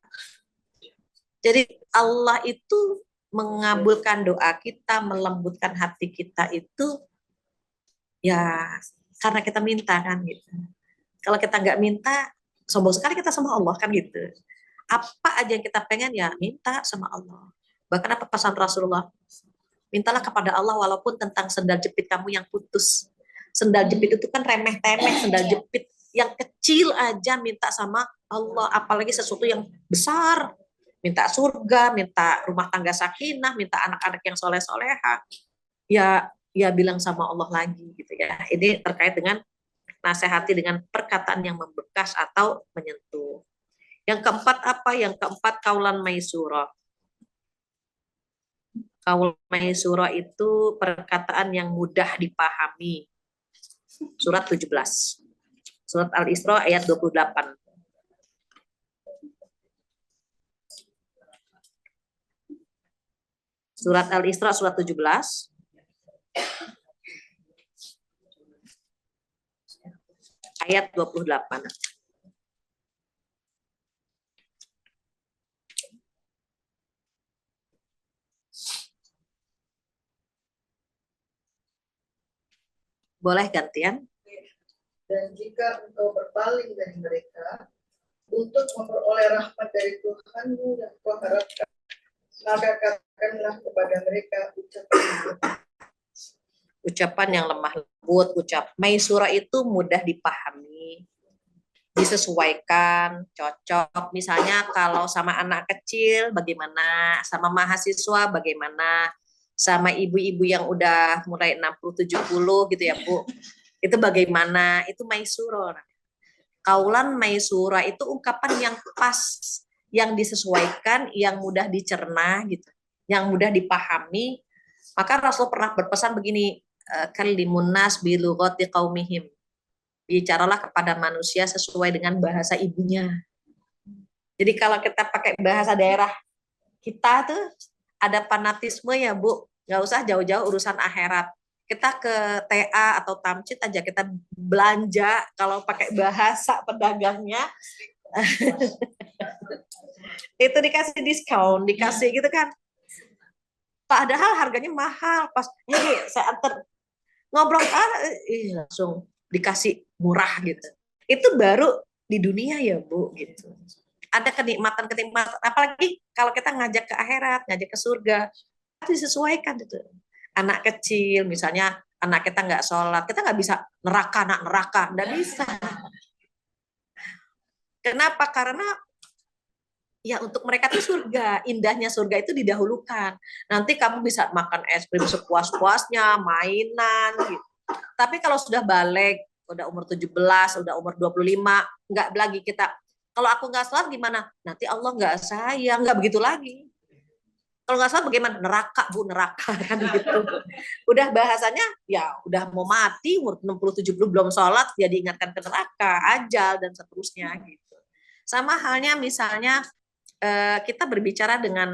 Jadi Allah itu mengabulkan doa kita, melembutkan hati kita itu ya karena kita minta kan gitu. Kalau kita nggak minta, sombong sekali kita sama Allah kan gitu. Apa aja yang kita pengen ya minta sama Allah. Bahkan apa pesan Rasulullah? Mintalah kepada Allah walaupun tentang sendal jepit kamu yang putus. Sendal jepit itu kan remeh-temeh, sendal jepit yang kecil aja minta sama Allah. Apalagi sesuatu yang besar. Minta surga, minta rumah tangga sakinah, minta anak-anak yang soleh-soleha. Ya bilang sama Allah lagi gitu ya. Ini terkait dengan nasihati dengan perkataan yang membekas atau menyentuh. Yang keempat apa? Yang keempat kaulan maisura. Kaulan maisura itu perkataan yang mudah dipahami. Surat 17. Surat Al-Isra ayat 28. Surat Al-Isra surat 17. Ayat 28. Boleh gantian? Dan jika engkau berpaling dari mereka untuk memperoleh rahmat dari Tuhanmu yang kau harapkan, maka katakanlah kepada mereka ucapan yang lemah lembut, maisura itu mudah dipahami, disesuaikan, cocok. Misalnya kalau sama anak kecil bagaimana, sama mahasiswa bagaimana, sama ibu-ibu yang udah mulai 60-70 gitu ya Bu. Itu bagaimana? Itu maisura. Kaulan maisura itu ungkapan yang pas, yang disesuaikan, yang mudah dicerna gitu, yang mudah dipahami. Maka Rasul pernah berpesan begini, kalimun nas bi lughati qaumihim. Bicaralah kepada manusia sesuai dengan bahasa ibunya. Jadi kalau kita pakai bahasa daerah kita tuh ada fanatisme ya Bu, nggak usah jauh-jauh urusan akhirat. Kita ke TA atau Tamcit aja kita belanja kalau pakai bahasa pedagangnya itu dikasih diskon, dikasih gitu kan. Padahal harganya mahal. Pas ini saya antar ngobrol langsung dikasih murah gitu. Itu baru di dunia ya Bu gitu. Ada kenikmatan-kenikmatan, apalagi kalau kita ngajak ke akhirat, ngajak ke surga, itu disesuaikan gitu. Anak kecil misalnya, anak kita nggak sholat, kita nggak bisa neraka, nggak bisa. Kenapa? Karena ya untuk mereka tuh surga, indahnya surga itu didahulukan. Nanti kamu bisa makan es krim sepuas-puasnya, mainan gitu. Tapi kalau sudah balik, udah umur 17, udah umur 25, nggak lagi kita, kalau aku nggak sholat gimana? Nanti Allah nggak sayang, nggak begitu lagi. Kalau nggak sholat bagaimana? Neraka Bu, neraka kan gitu. Udah bahasanya ya udah mau mati, umur 60-70 belum sholat, ya diingatkan ke neraka, ajal, dan seterusnya gitu. Sama halnya misalnya kita berbicara dengan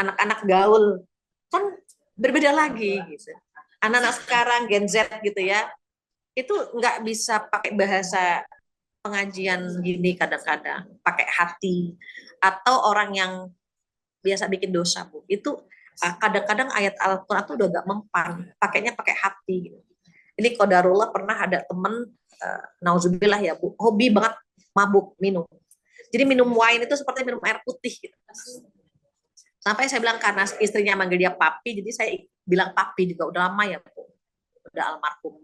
anak-anak gaul, kan berbeda lagi gitu. Anak-anak sekarang Gen Z gitu ya, itu nggak bisa pakai bahasa pengajian gini kadang-kadang, pakai hati. Atau orang yang biasa bikin dosa Bu, itu kadang-kadang ayat Al-Quran tuh udah gak mempan, pakainya pakai hati gitu. Ini qadarullah pernah ada temen, nauzubillah ya Bu, hobi banget mabuk minum. Jadi minum wine itu seperti minum air putih gitu. Sampai saya bilang karena istrinya manggil dia papi, jadi saya bilang papi juga, udah lama ya Bu, udah almarhum.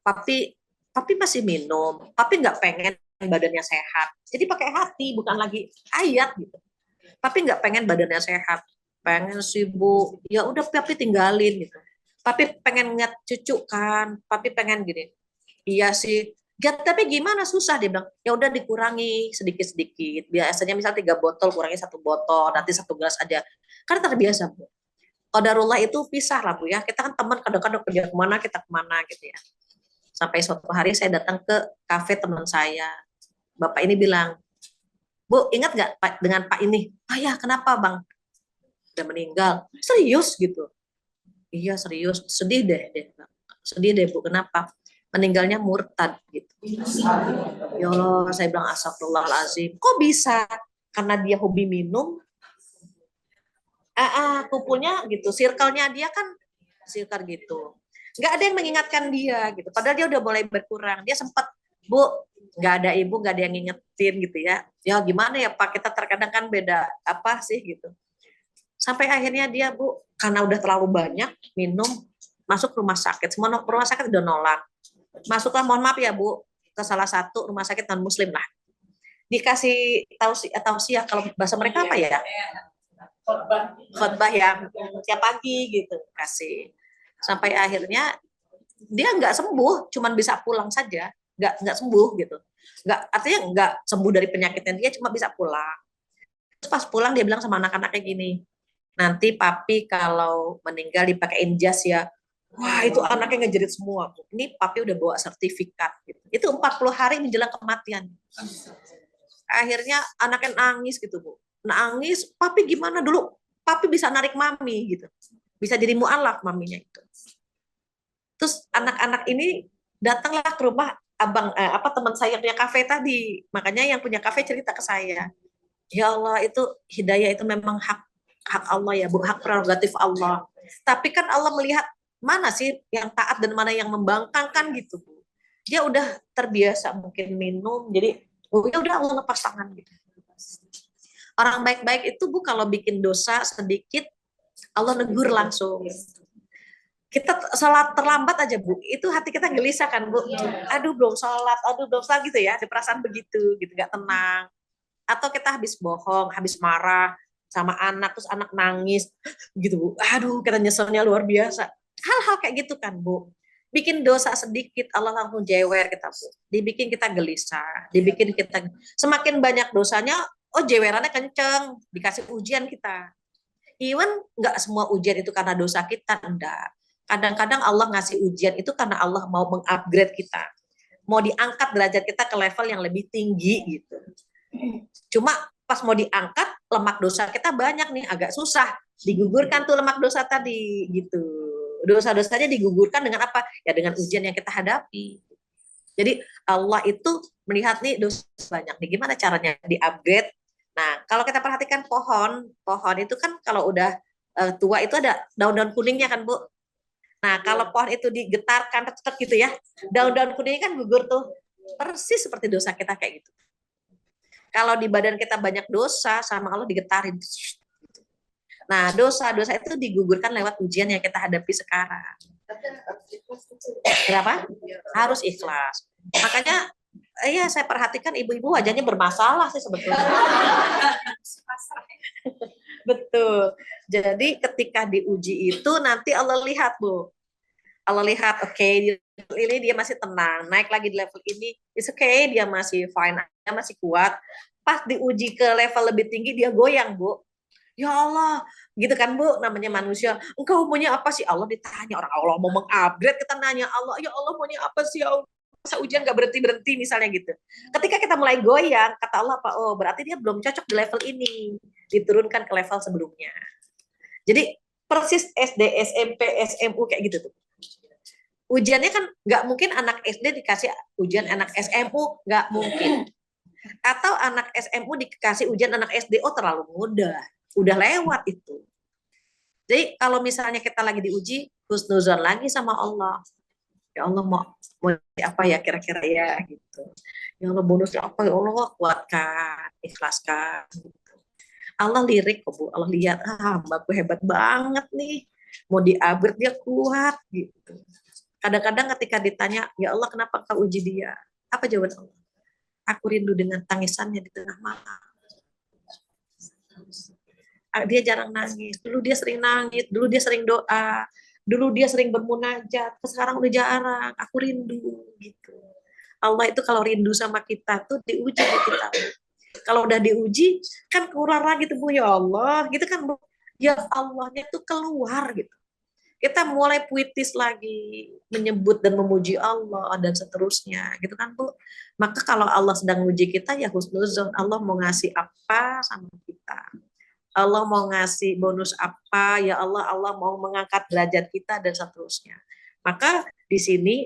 Papi masih minum, papi nggak pengen badannya sehat, jadi pakai hati bukan lagi ayat gitu. Papi nggak pengen badannya sehat, pengen sibuk, ya udah papi tinggalin gitu. Papi pengen ngeliat cucu kan, papi pengen gini, iya sih. Ya, tapi gimana, susah, dia bilang ya udah dikurangi sedikit-sedikit, biasanya misal 3 botol kurangi 1 botol, nanti 1 gelas aja, karena terbiasa Bu. Qadarullah itu pisah lah Bu ya, kita kan teman, kadang-kadang kerja kemana, kita kemana gitu ya. Sampai suatu hari saya datang ke kafe teman saya, bapak ini bilang, Bu ingat nggak dengan Pak ini? Ah ya, kenapa Bang? Udah meninggal. Serius gitu? Iya serius, sedih deh. Sedih deh Bu, kenapa? Meninggalnya murtad gitu. Ya Allah, saya bilang astagfirullahaladzim. Kok bisa? Karena dia hobi minum, kumpulnya gitu, circle-nya dia kan circle gitu. Nggak ada yang mengingatkan dia gitu. Padahal dia udah mulai berkurang. Dia sempat, Bu, nggak ada ibu, nggak ada yang ngingetin gitu ya. Ya gimana ya Pak, kita terkadang kan beda apa sih gitu. Sampai akhirnya dia Bu, karena udah terlalu banyak minum, masuk rumah sakit. Semua rumah sakit udah nolak. Masuklah, mohon maaf ya Bu, ke salah satu rumah sakit non muslim lah. Dikasih tausiah, kalau bahasa mereka apa ya? Khotbah ya, tiap pagi gitu kasih. Sampai akhirnya dia nggak sembuh, cuman bisa pulang saja, nggak sembuh gitu. Nggak, artinya nggak sembuh dari penyakitnya, dia cuma bisa pulang. Terus pas pulang dia bilang sama anak-anaknya gini, nanti papi kalau meninggal dipakein jas ya. Wah, itu anaknya ngejerit semua. Ini papi udah bawa sertifikat. Gitu. Itu 40 hari menjelang kematian. Akhirnya anaknya nangis gitu, Bu. Nangis, papi gimana dulu? Papi bisa narik mami gitu. Bisa jadi mualaf maminya itu. Terus anak-anak ini datanglah ke rumah abang teman saya yang punya kafe tadi. Makanya yang punya kafe cerita ke saya. Ya Allah, itu hidayah itu memang hak Allah ya, Bu, hak prerogatif Allah. Tapi kan Allah melihat mana sih yang taat dan mana yang membangkang gitu, Bu. Dia udah terbiasa mungkin minum, jadi ya udah Allah lepas tangan gitu. Orang baik-baik itu, Bu, kalau bikin dosa sedikit Allah negur langsung. Kita sholat terlambat aja, Bu, itu hati kita gelisah kan, Bu. Aduh belum sholat gitu ya, ada perasaan begitu gitu, nggak tenang. Atau kita habis bohong, habis marah sama anak, terus anak nangis gitu, Bu. Aduh, kita nyeselnya luar biasa. Hal-hal kayak gitu kan, Bu. Bikin dosa sedikit Allah langsung jewer kita, Bu. Dibikin kita gelisah, dibikin kita semakin banyak dosanya, oh jewerannya kenceng, dikasih ujian kita. Even nggak semua ujian itu karena dosa kita, enggak. Kadang-kadang Allah ngasih ujian itu karena Allah mau mengupgrade kita. Mau diangkat derajat kita ke level yang lebih tinggi gitu. Cuma pas mau diangkat, lemak dosa kita banyak nih, agak susah. Digugurkan tuh lemak dosa tadi gitu. Dosa-dosanya digugurkan dengan apa? Ya dengan ujian yang kita hadapi. Jadi Allah itu melihat nih dosa banyak nih, gimana caranya di-upgrade. Nah, kalau kita perhatikan pohon itu kan kalau udah tua itu ada daun-daun kuningnya kan, Bu. Nah, kalau pohon itu digetarkan tetap gitu ya, daun-daun kuningnya kan gugur tuh. Persis seperti dosa kita kayak gitu. Kalau di badan kita banyak dosa, sama Allah digetarin. Nah, dosa-dosa itu digugurkan lewat ujian yang kita hadapi sekarang. Kenapa? Harus ikhlas. Makanya, ya saya perhatikan ibu-ibu wajahnya bermasalah sih sebetulnya. Betul. Jadi ketika diuji itu nanti Allah lihat, Bu. Allah lihat, ini dia masih tenang, naik lagi di level ini, it's okay, dia masih fine, dia masih kuat. Pas diuji ke level lebih tinggi, dia goyang, Bu. Ya Allah, gitu kan, Bu, namanya manusia. Engkau maunya apa sih? Allah ditanya, orang Allah mau mengupgrade, kita nanya Allah, ya Allah maunya apa sih? Ya Allah, masa ujian gak berhenti-berhenti misalnya gitu. Ketika kita mulai goyang, kata Allah apa? Oh, berarti dia belum cocok di level ini. Diturunkan ke level sebelumnya. Jadi persis SD, SMP, SMU kayak gitu tuh. Ujiannya kan nggak mungkin anak SD dikasih ujian anak SMU, nggak mungkin. Atau anak SMU dikasih ujian anak SD, oh terlalu mudah, udah lewat itu. Jadi kalau misalnya kita lagi diuji, husnuzon lagi sama Allah. Ya Allah mau apa ya kira-kira ya gitu. Ya Allah bonusnya apa ya Allah, kuatkan, ikhlaskan. Gitu. Allah lirik kok, Bu. Allah lihat, hambaku hebat banget nih. Mau di-upgrade dia kuat gitu. Kadang-kadang ketika ditanya, ya Allah kenapa kau uji dia? Apa jawaban Allah? Aku rindu dengan tangisannya di tengah malam. Dia jarang nangis. Dulu dia sering nangis, dulu dia sering doa, dulu dia sering bermunajat, sekarang udah jarang. Aku rindu gitu. Allah itu kalau rindu sama kita tuh diuji kita. Kalau udah diuji, kan keluar lagi tuh, Bu, ya Allah. Gitu kan, Bu. Ya Allahnya tuh keluar gitu. Kita mulai puitis lagi, menyebut dan memuji Allah dan seterusnya, gitu kan, Bu. Maka kalau Allah sedang menguji kita, ya husnuzon, Allah mau ngasih apa sama kita. Allah mau ngasih bonus apa, ya Allah mau mengangkat derajat kita dan seterusnya. Maka di sini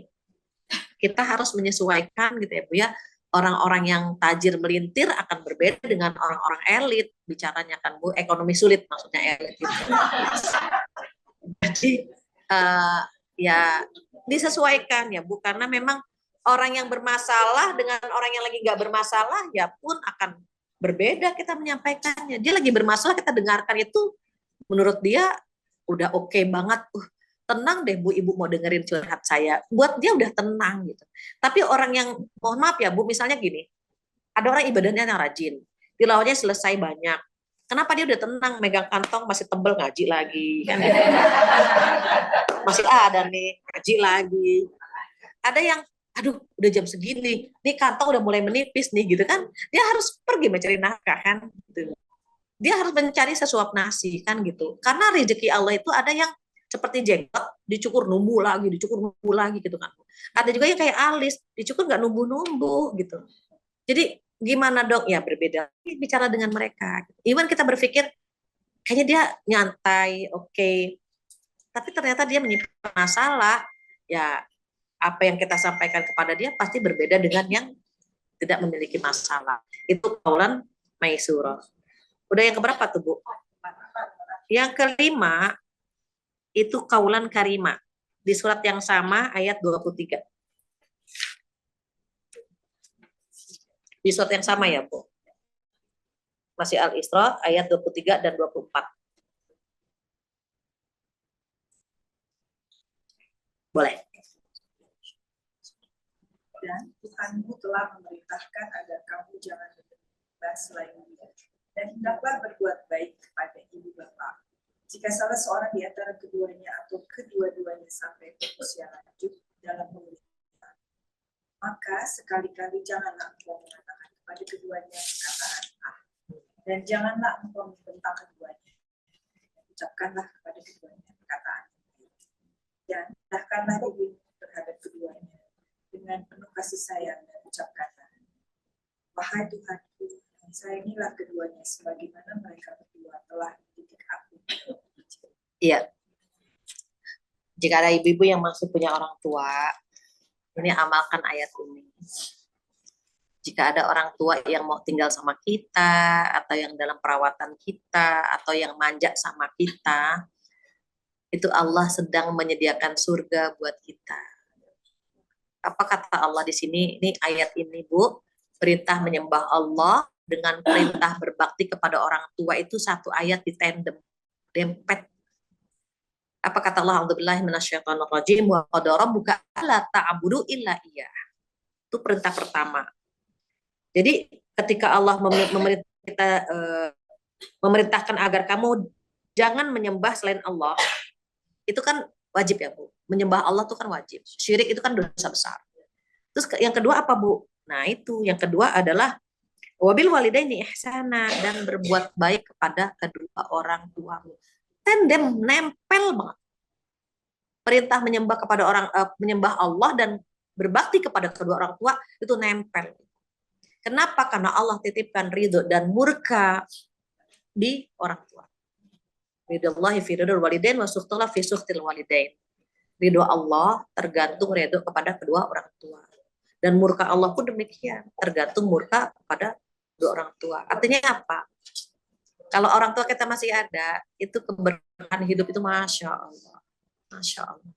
kita harus menyesuaikan gitu ya, Bu ya. Orang-orang yang tajir melintir akan berbeda dengan orang-orang elit. Bicaranya kan, Bu, ekonomi sulit maksudnya elit gitu. Jadi ya disesuaikan ya, Bu, karena memang orang yang bermasalah dengan orang yang lagi nggak bermasalah ya pun akan berbeda kita menyampaikannya. Dia lagi bermasalah, kita dengarkan itu menurut dia udah oke banget. Tenang deh, Bu, Ibu mau dengerin curhat saya. Buat dia udah tenang gitu. Tapi orang yang, mohon maaf ya, Bu, misalnya gini, ada orang ibadahnya yang rajin, tilawahnya selesai banyak, Kenapa dia udah tenang megang kantong masih tebel ngaji lagi kan gitu. Masih ada nih ngaji lagi. Ada yang aduh udah jam segini, nih kantong udah mulai menipis nih gitu kan. Dia harus pergi mencari nafkah kan gitu. Dia harus mencari sesuap nasi kan gitu. Karena rezeki Allah itu ada yang seperti jenggot dicukur numbuh lagi, dicukur numbuh lagi gitu kan. Ada juga yang kayak alis dicukur nggak numbuh-numbuh gitu. Jadi gimana dong? Ya berbeda. Bicara dengan mereka. Even kita berpikir kayaknya dia nyantai, oke. Tapi ternyata dia menyimpan masalah. Ya apa yang kita sampaikan kepada dia pasti berbeda dengan yang tidak memiliki masalah. Itu kaulan maisura. Udah yang keberapa tuh, Bu? Yang kelima itu kaulan karima. Di surat yang sama ayat 23. Di surat yang sama ya, Bu. Masih Al-Isra ayat 23 dan 24. Boleh. Dan Tuhanmu telah memerintahkan agar kamu jangan menyembah selain Dia, dan hendaklah berbuat baik kepada ibu bapa. Jika salah seorang di antara keduanya atau kedua-duanya sampai berusia lanjut dalam pemerintahan, maka sekali-kali janganlah engkau mengatakan kepada keduanya perkataan dan janganlah engkau membentak keduanya. Ucapkanlah kepada keduanya perkataan dan hendakkanlah dirimu terhadap keduanya dengan penuh kasih sayang dan ucapkanlah, wahai Tuhanku, sayangilah keduanya sebagaimana mereka berdua telah mendidik aku. Iya. Jika ada ibu-ibu yang masih punya orang tua, ini amalkan ayat ini. Jika ada orang tua yang mau tinggal sama kita, atau yang dalam perawatan kita, atau yang manja sama kita, itu Allah sedang menyediakan surga buat kita. Apa kata Allah di sini? Ini ayat ini, Bu. Perintah menyembah Allah dengan perintah berbakti kepada orang tua itu satu ayat ditandem, dempet. Apa kata Allah? A'udzubillahi minasyaitonir rajim wa qad rabbuka alla ta'budu illa iyyah. Itu perintah pertama. Jadi ketika Allah memerintahkan agar kamu jangan menyembah selain Allah, itu kan wajib ya, Bu. Menyembah Allah itu kan wajib. Syirik itu kan dosa besar. Terus yang kedua apa, Bu? Nah, itu yang kedua adalah wabil walidaini ihsana, dan berbuat baik kepada kedua orang tua. Tandem, nempel banget. Perintah menyembah Allah dan berbakti kepada kedua orang tua itu nempel. Kenapa? Karena Allah titipkan ridho dan murka di orang tua. Ridhollahi fi ridhil walidain wa sukhtullahi fi sukhtil walidain. Ridho Allah tergantung ridho kepada kedua orang tua. Dan murka Allah pun demikian, tergantung murka kepada kedua orang tua. Artinya apa? Kalau orang tua kita masih ada, itu keberkahan hidup itu Masya Allah. Masya Allah.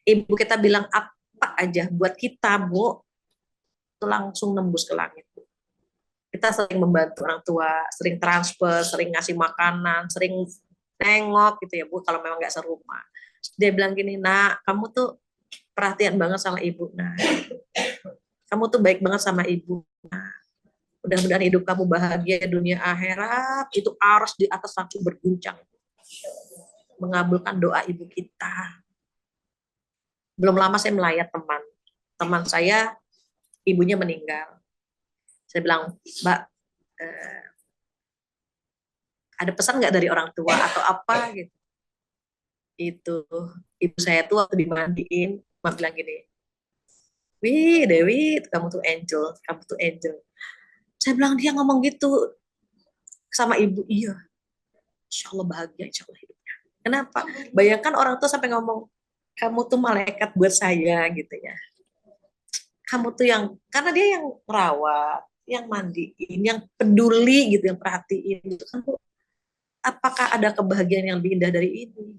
Ibu kita bilang apa aja buat kita, Bu, itu langsung nembus ke langit. Kita sering membantu orang tua, sering transfer, sering ngasih makanan, sering nengok gitu ya, Bu, kalau memang nggak serumah. Dia bilang gini, nak, kamu tuh perhatian banget sama ibu, nah. Kamu tuh baik banget sama ibu, nah. Mudah-mudahan hidup kamu bahagia dunia akhirat, itu arus di atas langsung berguncang. Mengabulkan doa ibu kita. Belum lama saya melayat teman saya, ibunya meninggal. Saya bilang, Mbak, ada pesan nggak dari orang tua atau apa gitu? Itu ibu saya tuh waktu dimandiin, Mbak bilang gini, wih Dewi, kamu tuh angel, kamu tuh angel. Saya bilang, dia ngomong gitu sama ibu, iya, insya Allah bahagia, insya Allah hidupnya. Kenapa? Bayangkan orang tuh sampai ngomong, kamu tuh malaikat buat saya gitu ya. Kamu tuh yang, karena dia yang merawat, yang mandiin, yang peduli gitu, yang perhatiin gitu kan, Bu. Apakah ada kebahagiaan yang lebih indah dari ini?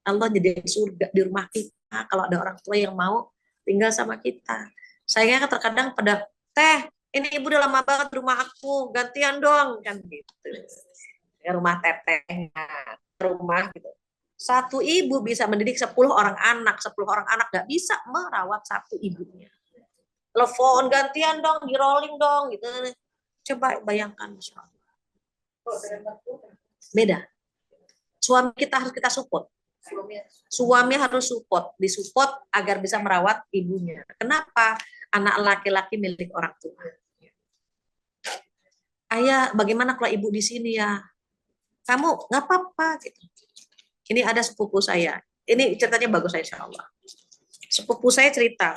Allah nyediain surga di rumah kita kalau ada orang tua yang mau tinggal sama kita. Saya kan terkadang pada, teh, ini ibu udah lama banget di rumah aku, gantian dong, kan gitu. Ya, rumah teteh, rumah gitu. Satu ibu bisa mendidik 10 orang anak, 10 orang anak nggak bisa merawat satu ibunya. Telepon gantian dong, di rolling dong, gitu. Coba bayangkan, Masya Allah. Kalau dengan mertua, Beda. Suami kita harus kita support. Suami harus support, disupport agar bisa merawat ibunya. Kenapa? Anak laki-laki milik orang tua. Ayah, bagaimana kalau ibu di sini ya? Kamu nggak apa-apa gitu. Ini ada sepupu saya. Ini ceritanya bagus, insya Allah. Sepupu saya cerita,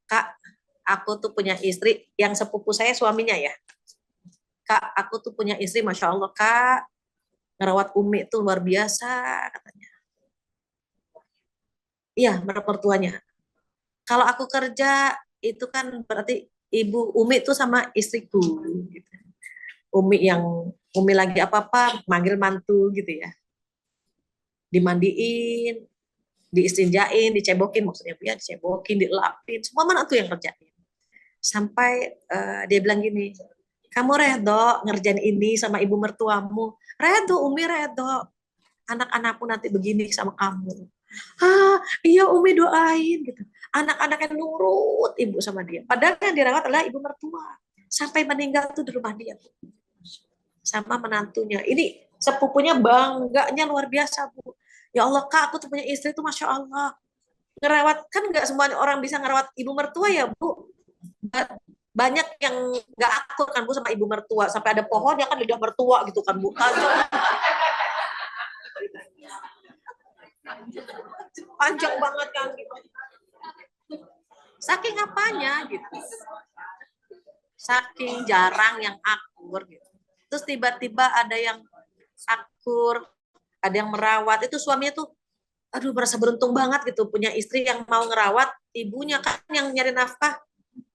Kak, aku tuh punya istri, yang sepupu saya suaminya ya. Kak, aku tuh punya istri, Masya Allah, Kak. Ngerawat Umi tuh luar biasa, katanya. Iya, mertuanya. Kalau aku kerja, itu kan berarti ibu Umi tuh sama istriku. Gitu. Umi lagi apa-apa, manggil mantu gitu ya. Dimandiin, diistinjain, dicebokin, maksudnya ya, dicebokin, dilapin, semua mana tuh yang kerjain. Sampai dia bilang gini, kamu redo ngerjain ini sama ibu mertuamu? Redo, Umi redo. Anak-anakku nanti begini sama kamu. Iya Umi doain gitu. Anak-anak yang nurut ibu sama dia. Padahal yang dirawat adalah ibu mertua. Sampai meninggal tuh di rumah dia. Sama menantunya. Ini sepupunya bangganya luar biasa, Bu. Ya Allah, Kak, aku tuh punya istri tuh Masya Allah. Ngerawat, kan nggak semua orang bisa ngerawat ibu mertua ya, Bu. Banyak yang nggak akur kan, Bu, sama ibu mertua. Sampai ada pohon, ya kan lidah mertua gitu kan, Bu. Panjang banget kan gitu. Saking apanya gitu. Saking jarang yang akur gitu. Terus tiba-tiba ada yang akur, ada yang merawat. Itu suaminya tuh aduh merasa beruntung banget gitu punya istri yang mau ngerawat ibunya, kan yang nyari nafkah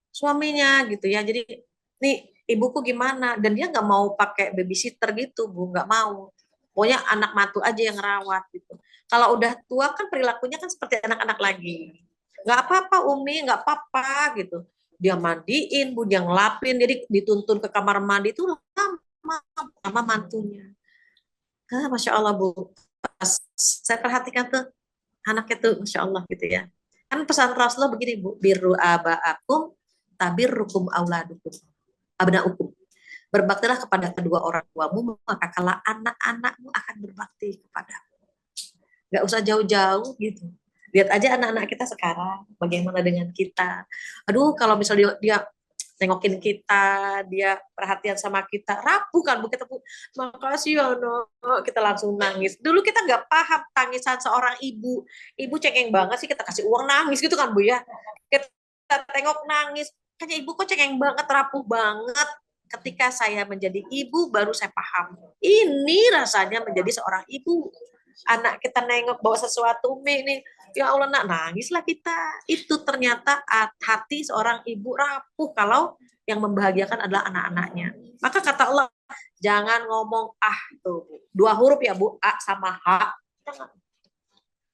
suaminya gitu ya. Jadi nih ibuku gimana, dan dia nggak mau pakai babysitter gitu, Bu, nggak mau. Pokoknya anak mantu aja yang ngerawat gitu. Kalau udah tua kan perilakunya kan seperti anak-anak lagi. Nggak apa-apa Umi, nggak apa-apa gitu. Dia mandiin, Bu, dia ngelapin, jadi dituntun ke kamar mandi itu lama sama mantunya. Masya Allah, Bu. Pas saya perhatikan tuh anaknya tuh Masya Allah gitu ya. Kan pesan Rasulullah begini, Bu, biru abaakum tabirrukum auladukum abnaukum. Berbaktilah kepada kedua orang tuamu, maka kala anak-anakmu akan berbakti kepadamu. Nggak usah jauh-jauh gitu. Lihat aja anak-anak kita sekarang, bagaimana dengan kita. Aduh, kalau misalnya dia nengokin kita, dia perhatian sama kita, rapuh kan Bu, kita Bu, makasih ya no, kita langsung nangis. Dulu kita nggak paham tangisan seorang ibu. Ibu cengeng banget sih, kita kasih uang nangis gitu kan Bu ya. Kita tengok nangis, kayaknya ibu kok cengeng banget, rapuh banget. Ketika saya menjadi ibu, baru saya paham. Ini rasanya menjadi seorang ibu. Anak kita nengok bawa sesuatu, nih, ya Allah nak, nangislah kita. Itu ternyata hati seorang ibu rapuh kalau yang membahagiakan adalah anak-anaknya. Maka kata Allah, jangan ngomong tuh. 2 huruf ya Bu, a sama h. Jangan.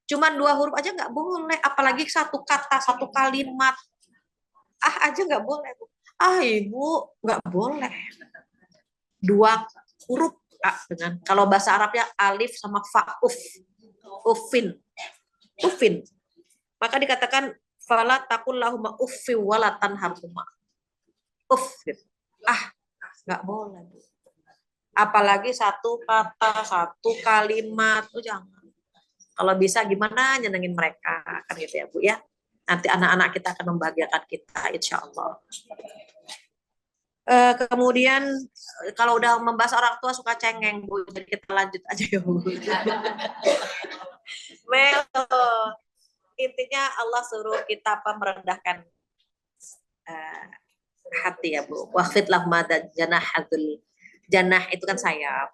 Cuman 2 huruf aja nggak boleh, apalagi satu kata, satu kalimat. Aja nggak boleh Bu. Ibu nggak boleh. 2 huruf dengan kalau bahasa Arabnya alif sama fa, ufin. Maka dikatakan fala taqul lahuma uffi wala tanharhuma. Gitu. Nggak boleh. Apalagi satu kata, satu kalimat, jangan. Kalau bisa gimana nyenengin mereka, kan gitu ya Bu ya. Nanti anak-anak kita akan membahagiakan kita, insya Allah. Kemudian kalau udah membahas orang tua suka cengeng Bu, jadi kita lanjut aja ya Bu. Intinya Allah suruh kita merendahkan hati ya Bu. Waqfid lahum janahul janah itu kan sayap.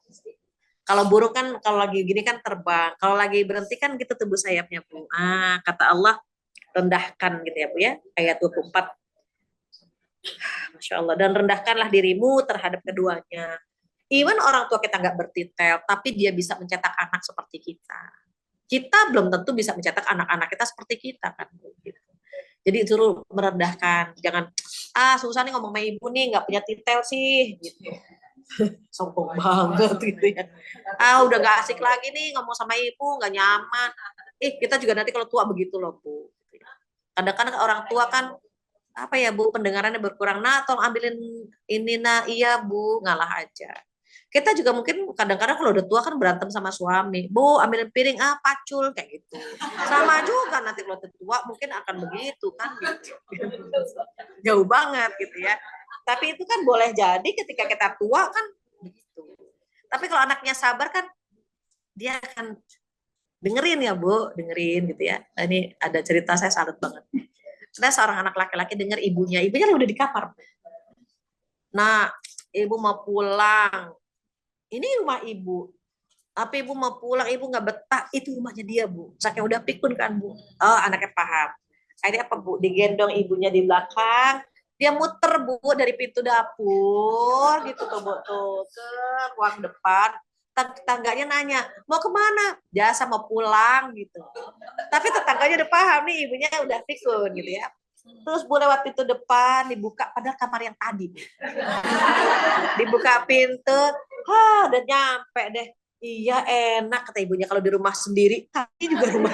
Kalau burung kan kalau lagi gini kan terbang, kalau lagi berhenti kan kita tubuh sayapnya Bu. Kata Allah rendahkan gitu ya Bu ya, ayat 24. Masya Allah, dan rendahkanlah dirimu terhadap keduanya. Even orang tua kita nggak bertitel, tapi dia bisa mencetak anak seperti kita. Kita belum tentu bisa mencetak anak-anak kita seperti kita kan. Gitu. Jadi suruh merendahkan, jangan susah nih ngomong sama ibu nih nggak punya titel sih, gitu. Sombong banget gitu ya. Udah nggak asik lagi nih ngomong sama ibu, nggak nyaman. Kita juga nanti kalau tua begitu loh Bu. Kadang-kadang orang tua kan apa ya Bu, pendengarannya berkurang. Nah, tolong ambilin ini nah, iya Bu, ngalah aja. Kita juga mungkin kadang-kadang kalau udah tua kan berantem sama suami, Bu ambilin piring, pacul, kayak gitu. Sama juga nanti kalau tua mungkin akan begitu kan gitu. Jauh banget gitu ya. Tapi itu kan boleh jadi ketika kita tua kan begitu. Tapi kalau anaknya sabar kan dia akan dengerin ya Bu, dengerin gitu ya. Nah, ini ada cerita saya salut banget. Ada seorang anak laki-laki denger ibunya udah di kamar. Nah, ibu mau pulang. Ini rumah ibu. Tapi ibu mau pulang, ibu nggak betah. Itu rumahnya dia, Bu. Saking udah pikun kan, Bu. Oh, anaknya paham. Akhirnya apa, Bu? Digendong ibunya di belakang. Dia muter, Bu, dari pintu dapur. Gitu tuh, Bu. Tuh, ke ruang depan. Tetangganya nanya, mau kemana? Biasa mau pulang, gitu. Tapi tetangganya udah paham nih, ibunya udah pikun, gitu ya. Terus Bu lewat pintu depan, dibuka, padahal kamar yang tadi. Dibuka pintu, udah nyampe deh. Iya enak kata ibunya kalau di rumah sendiri, tapi juga rumah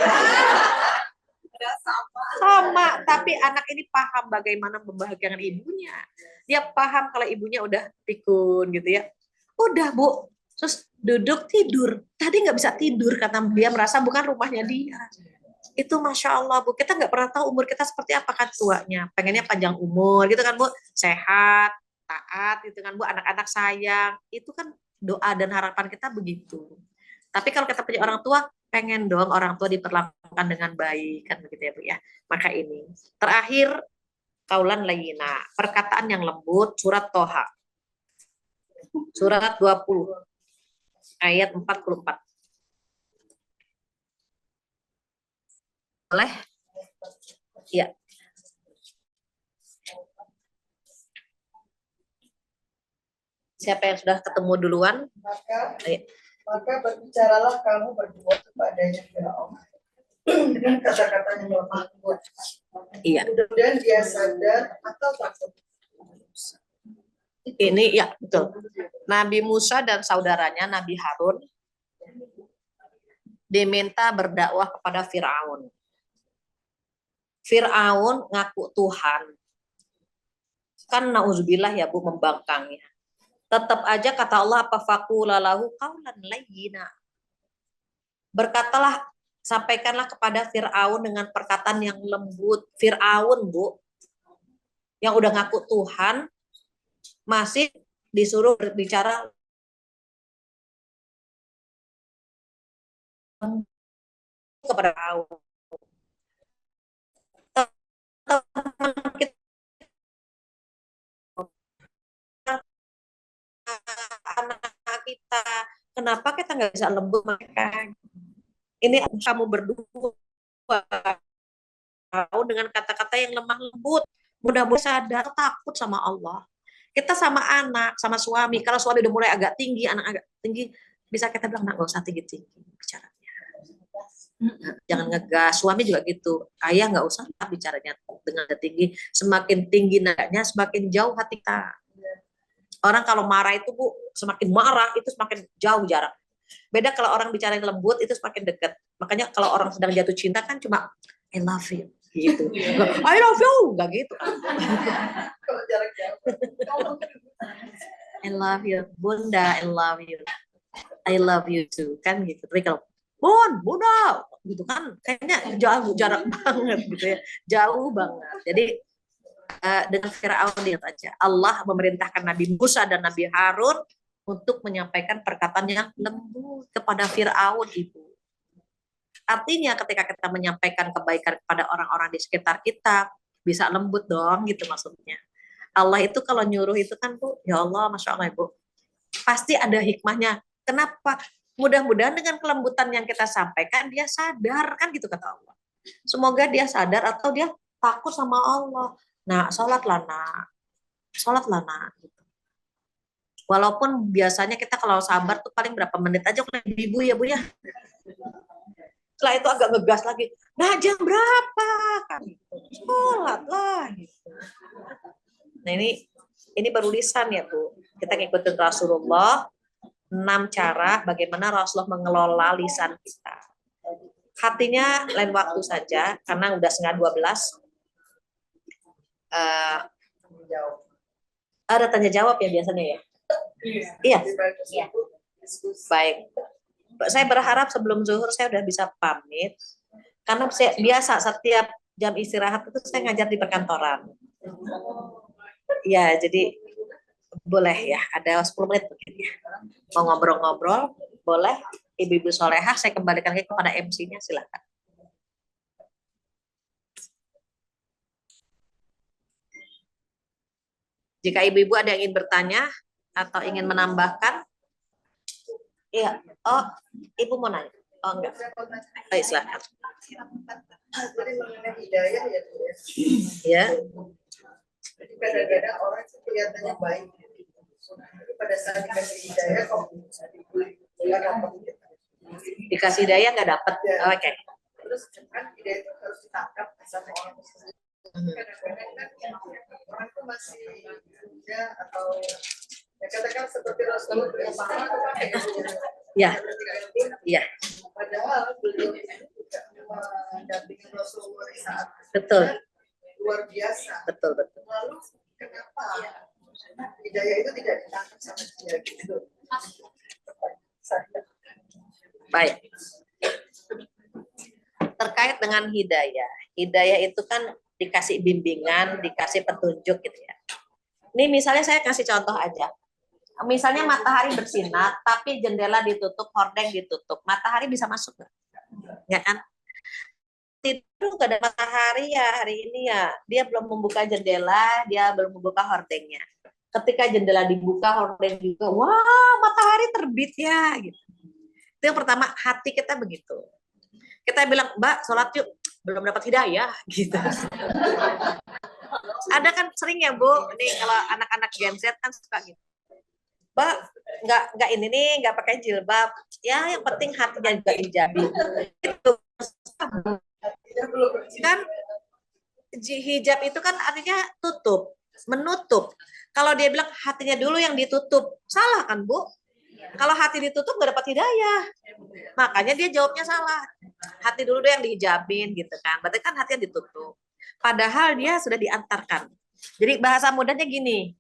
sama. Tapi anak ini paham bagaimana membahagiakan ibunya. Dia paham kalau ibunya udah pikun gitu ya. Udah Bu, terus duduk tidur. Tadi nggak bisa tidur karena dia merasa bukan rumahnya dia. Itu Masya Allah Bu, kita nggak pernah tahu umur kita seperti apa kan tuanya. Pengennya panjang umur gitu kan Bu, sehat, taat gitu kan Bu, anak-anak sayang. Itu kan doa dan harapan kita begitu. Tapi kalau kita punya orang tua, pengen dong orang tua diperlakukan dengan baik kan begitu ya Bu ya. Maka ini terakhir kaulan layyina, perkataan yang lembut, surat Toha. Surat 20 ayat 44. Boleh? Ya. Siapa yang sudah ketemu duluan? Maka berbicaralah kamu berdua kepadanya Firaun dengan kata-kata yang lemah lembut. Iya. Kemudian dia sadar atau takut. Ini ya betul. Nabi Musa dan saudaranya Nabi Harun diminta berdakwah kepada Firaun. Firaun ngaku Tuhan. Kan nauzubillah ya Bu, membangkangnya. Tetap aja kata Allah apa faqulalahu qaulan layyina. Berkatalah, sampaikanlah kepada Firaun dengan perkataan yang lembut. Firaun Bu, yang udah ngaku Tuhan masih disuruh berbicara kepada Firaun. Anak kita, kenapa kita nggak bisa lembut mereka? Ini kamu berdua dengan kata-kata yang lemah lembut, mudah-mudahan sadar takut sama Allah. Kita sama anak, sama suami, kalau suami udah mulai agak tinggi, anak agak tinggi, bisa kita bilang, nggak usah tinggi-tinggi bicaranya. Jangan ngegas, suami juga gitu. Ayah nggak usah bicaranya dengan tinggi, semakin tinggi nadanya, semakin jauh hati kita. Orang kalau marah itu Bu, semakin marah itu semakin jauh jarak. Beda kalau orang bicara yang lembut itu semakin dekat. Makanya kalau orang sedang jatuh cinta kan cuma I love you gitu. I love you enggak gitu kan. Kalau jarak jauh. I love you Bunda, I love you. I love you too kan gitu. Tapi kalau Bunda gitu kan kayaknya jauh jarak banget gitu ya. Jauh banget. Jadi dengan Firaun lihat aja. Allah memerintahkan Nabi Musa dan Nabi Harun untuk menyampaikan perkataan yang lembut kepada Firaun Ibu. Artinya ketika kita menyampaikan kebaikan kepada orang-orang di sekitar kita, bisa lembut dong gitu maksudnya. Allah itu kalau nyuruh itu kan Bu, ya Allah Masya Allah Ibu, pasti ada hikmahnya. Kenapa? Mudah-mudahan dengan kelembutan yang kita sampaikan, dia sadar kan gitu kata Allah. Semoga dia sadar atau dia takut sama Allah. Nah, sholatlah nak. Gitu. Walaupun biasanya kita kalau sabar tuh paling berapa menit aja kalau ibu ya Bu ya. Setelah itu agak ngegas lagi. Nah jam berapa kan? Sholatlah. Gitu. Nah ini baru lisan ya Bu. Kita ngikutin Rasulullah 6 cara bagaimana Rasulullah mengelola lisan kita. Hatinya lain waktu saja karena udah 11:30. Ada tanya jawab ya biasanya ya. Iya, Lebih baik tersebut diskusi. baik. Saya berharap sebelum zuhur saya udah bisa pamit, karena saya biasa setiap jam istirahat itu saya ngajar di perkantoran. Ya, jadi boleh ya, ada 10 menit mungkin ya. Mau ngobrol-ngobrol, boleh. Ibu-ibu solehah, saya kembalikan lagi kepada MC-nya, silakan. Jika ibu-ibu ada yang ingin bertanya atau ingin menambahkan, iya. Oh, ibu mau nanya? Oh, enggak. Baik, silakan. Jadi mengenai hidayah ya, Bu, ya. Ya. Jadi kadang-kadang orang itu kelihatannya baik. Tapi pada saat dikasih hidayah kok bisa dibully, Dikasih hidayah nggak dapat. Oke. Terus kan hidayah itu harus ditangkap sama orang tersebut. Kadang-kadang kan orang itu masih muda atau ya katakan seperti Rasulullah SAW Ya. Ya. Padahal beliau itu juga mendampingi Rasulullah di saat Betul. luar biasa. Betul. Lalu kenapa hidayah itu tidak ditangkap sama dia gitu? Baik. Terkait dengan hidayah. Hidayah itu kan dikasih bimbingan, dikasih petunjuk gitu ya. Ini misalnya saya kasih contoh aja. Misalnya matahari bersinar, tapi jendela ditutup, hordeng ditutup. Matahari bisa masuk nggak? Nggak kan? Itu nggak ada matahari ya hari ini ya. Dia belum membuka jendela, dia belum membuka hordengnya. Ketika jendela dibuka, hordeng juga, wah matahari terbit ya. Gitu. Itu yang pertama, hati kita begitu. Kita bilang, Mbak, sholat yuk. Belum dapat hidayah. Gitu. Ada kan sering ya Bu, nih kalau anak-anak Gen Z kan suka gitu. Mbak, nggak ini nih, nggak pakai jilbab. Ya, yang penting hatinya juga dijamin. Itu kan hijab itu kan artinya tutup, menutup. Kalau dia bilang hatinya dulu yang ditutup, salah kan Bu? Kalau hati ditutup nggak dapat hidayah. Makanya dia jawabnya salah. Hati dulu deh yang dihijabin gitu kan. Berarti kan hatinya ditutup. Padahal dia sudah diantarkan. Jadi bahasa mudahnya gini,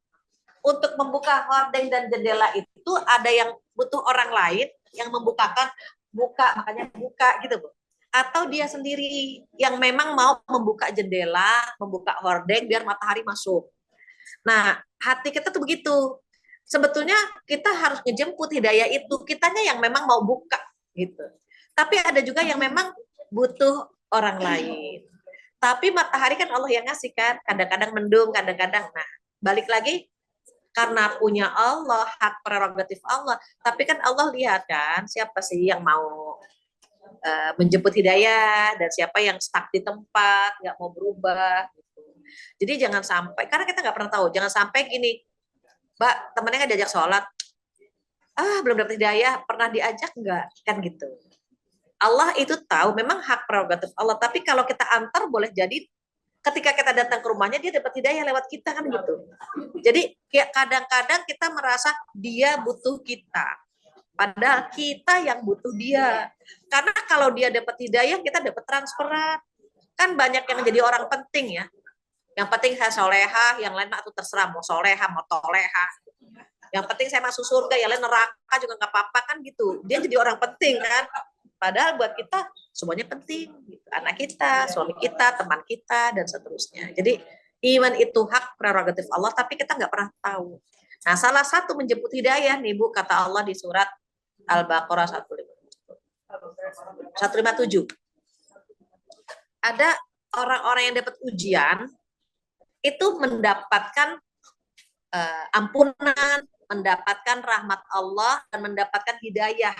untuk membuka hordeng dan jendela itu ada yang butuh orang lain yang membukakan, buka, makanya buka gitu Bu. Atau dia sendiri yang memang mau membuka jendela, membuka hordeng biar matahari masuk. Nah, hati kita tuh begitu. Sebetulnya kita harus ngejemput hidayah itu, kitanya yang memang mau buka gitu. Tapi ada juga yang memang butuh orang lain. Tapi matahari kan Allah yang ngasih kan, kadang-kadang mendung, kadang-kadang. Nah, balik lagi karena punya Allah, hak prerogatif Allah. Tapi kan Allah lihat kan, siapa sih yang mau menjemput hidayah dan siapa yang stuck di tempat, nggak mau berubah. Gitu. Jadi jangan sampai, karena kita nggak pernah tahu, jangan sampai gini, Mbak, temennya nggak diajak sholat, belum dapat hidayah, pernah diajak nggak? Kan gitu. Allah itu tahu, memang hak prerogatif Allah. Tapi kalau kita antar boleh jadi ketika kita datang ke rumahnya dia dapat hidayah lewat kita kan gitu. Jadi kadang-kadang kita merasa dia butuh kita. Padahal kita yang butuh dia. Karena kalau dia dapat hidayah kita dapat transferan. Kan banyak yang jadi orang penting ya. Yang penting saya solehah, yang lain atau terserah mau solehah, mau toleha. Yang penting saya masuk surga, yang lain neraka juga nggak apa-apa kan gitu. Dia jadi orang penting kan. Padahal buat kita semuanya penting. Gitu. Anak kita, suami kita, teman kita, dan seterusnya. Jadi iman itu hak prerogatif Allah, tapi kita nggak pernah tahu. Nah, salah satu menjemput hidayah nih Bu, kata Allah di surat Al-Baqarah 157. Ada orang-orang yang dapat ujian, itu mendapatkan ampunan, mendapatkan rahmat Allah, dan mendapatkan hidayah.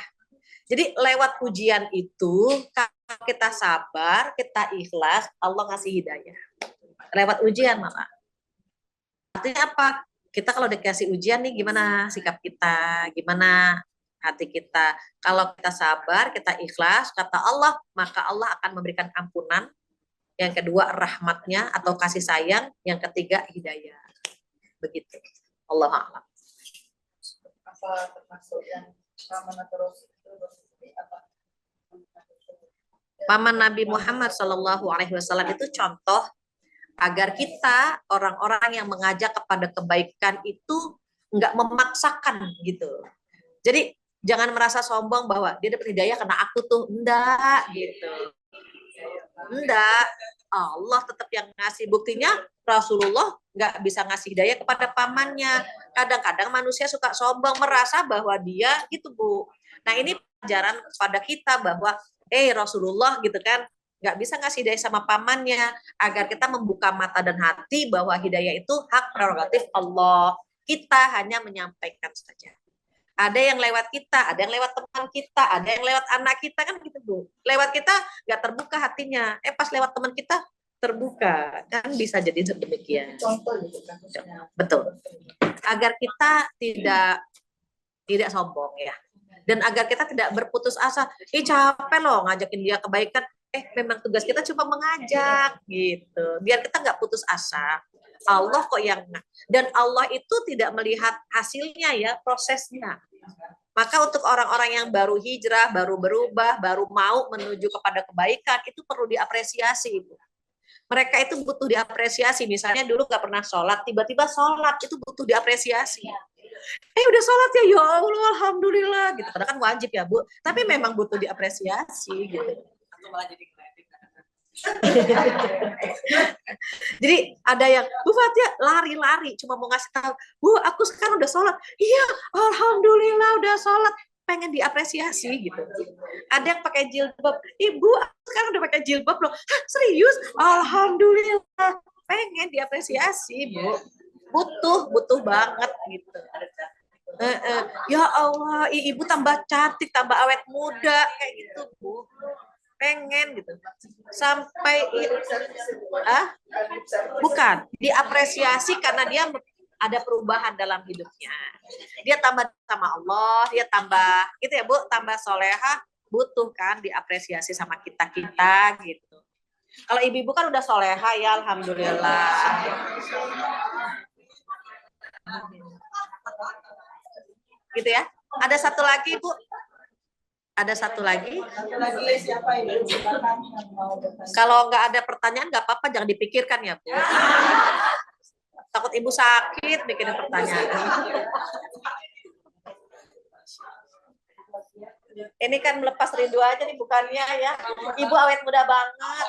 Jadi lewat ujian itu, kalau kita sabar, kita ikhlas, Allah ngasih hidayah. Lewat ujian malah. Artinya apa? Kita kalau dikasih ujian nih, gimana sikap kita, gimana hati kita. Kalau kita sabar, kita ikhlas, kata Allah, maka Allah akan memberikan ampunan. Yang kedua, rahmatnya atau kasih sayang. Yang ketiga, hidayah. Begitu. Allah a'lam. Apa termasuk yang amanah terus? Paman Nabi Muhammad SAW itu contoh agar kita orang-orang yang mengajak kepada kebaikan itu nggak memaksakan gitu. Jadi jangan merasa sombong bahwa dia dapat hidayah karena aku tuh, enggak gitu. Enggak, Allah tetap yang ngasih. Buktinya Rasulullah nggak bisa ngasih hidayah kepada pamannya. Kadang-kadang manusia suka sombong, merasa bahwa dia gitu, Bu. Nah, ini pelajaran kepada kita bahwa Rasulullah gitu kan nggak bisa ngasih hidayah sama pamannya, agar kita membuka mata dan hati bahwa hidayah itu hak prerogatif Allah. Kita hanya menyampaikan saja. Ada yang lewat kita, ada yang lewat teman kita, ada yang lewat anak kita, kan gitu, Bu. Lewat kita nggak terbuka hatinya, pas lewat teman kita terbuka, kan bisa jadi demikian. Contoh gitu kan. Betul. Agar kita tidak sombong ya. Dan agar kita tidak berputus asa. Capek loh ngajakin dia kebaikan. Memang tugas kita cuma mengajak gitu. Biar kita nggak putus asa. Allah kok yang, dan Allah itu tidak melihat hasilnya ya, prosesnya. Maka untuk orang-orang yang baru hijrah, baru berubah, baru mau menuju kepada kebaikan, itu perlu diapresiasi, Ibu. Mereka itu butuh diapresiasi. Misalnya dulu nggak pernah sholat, tiba-tiba sholat, itu butuh diapresiasi. Udah sholat ya Allah, alhamdulillah gitu. Padahal kan wajib ya, Bu. Tapi memang butuh diapresiasi gitu. Jadi ada yang Bu Fatia lari-lari cuma mau ngasih tahu, Bu aku sekarang udah sholat. Iya, alhamdulillah udah sholat. Pengen diapresiasi gitu. Ada yang pakai jilbab, Ibu sekarang udah pakai jilbab loh. Hah, serius? Alhamdulillah. Pengen diapresiasi, Bu. Butuh banget gitu. Ya Allah, Ibu tambah cantik, tambah awet muda kayak gitu, Bu. Pengen gitu. Sampai bukan diapresiasi karena dia ada perubahan dalam hidupnya. Dia tambah sama Allah, dia tambah gitu ya, Bu, tambah solehah, butuh kan diapresiasi sama kita gitu. Kalau ibu-ibu kan udah solehah ya, alhamdulillah. Gitu ya. Ada satu lagi, Bu. Ada satu lagi. Kalau nggak ada pertanyaan nggak apa-apa, jangan dipikirkan ya, Bu. Takut ibu sakit mikirin pertanyaan. Ini kan melepas rindu aja nih bukannya ya. Ibu awet muda banget.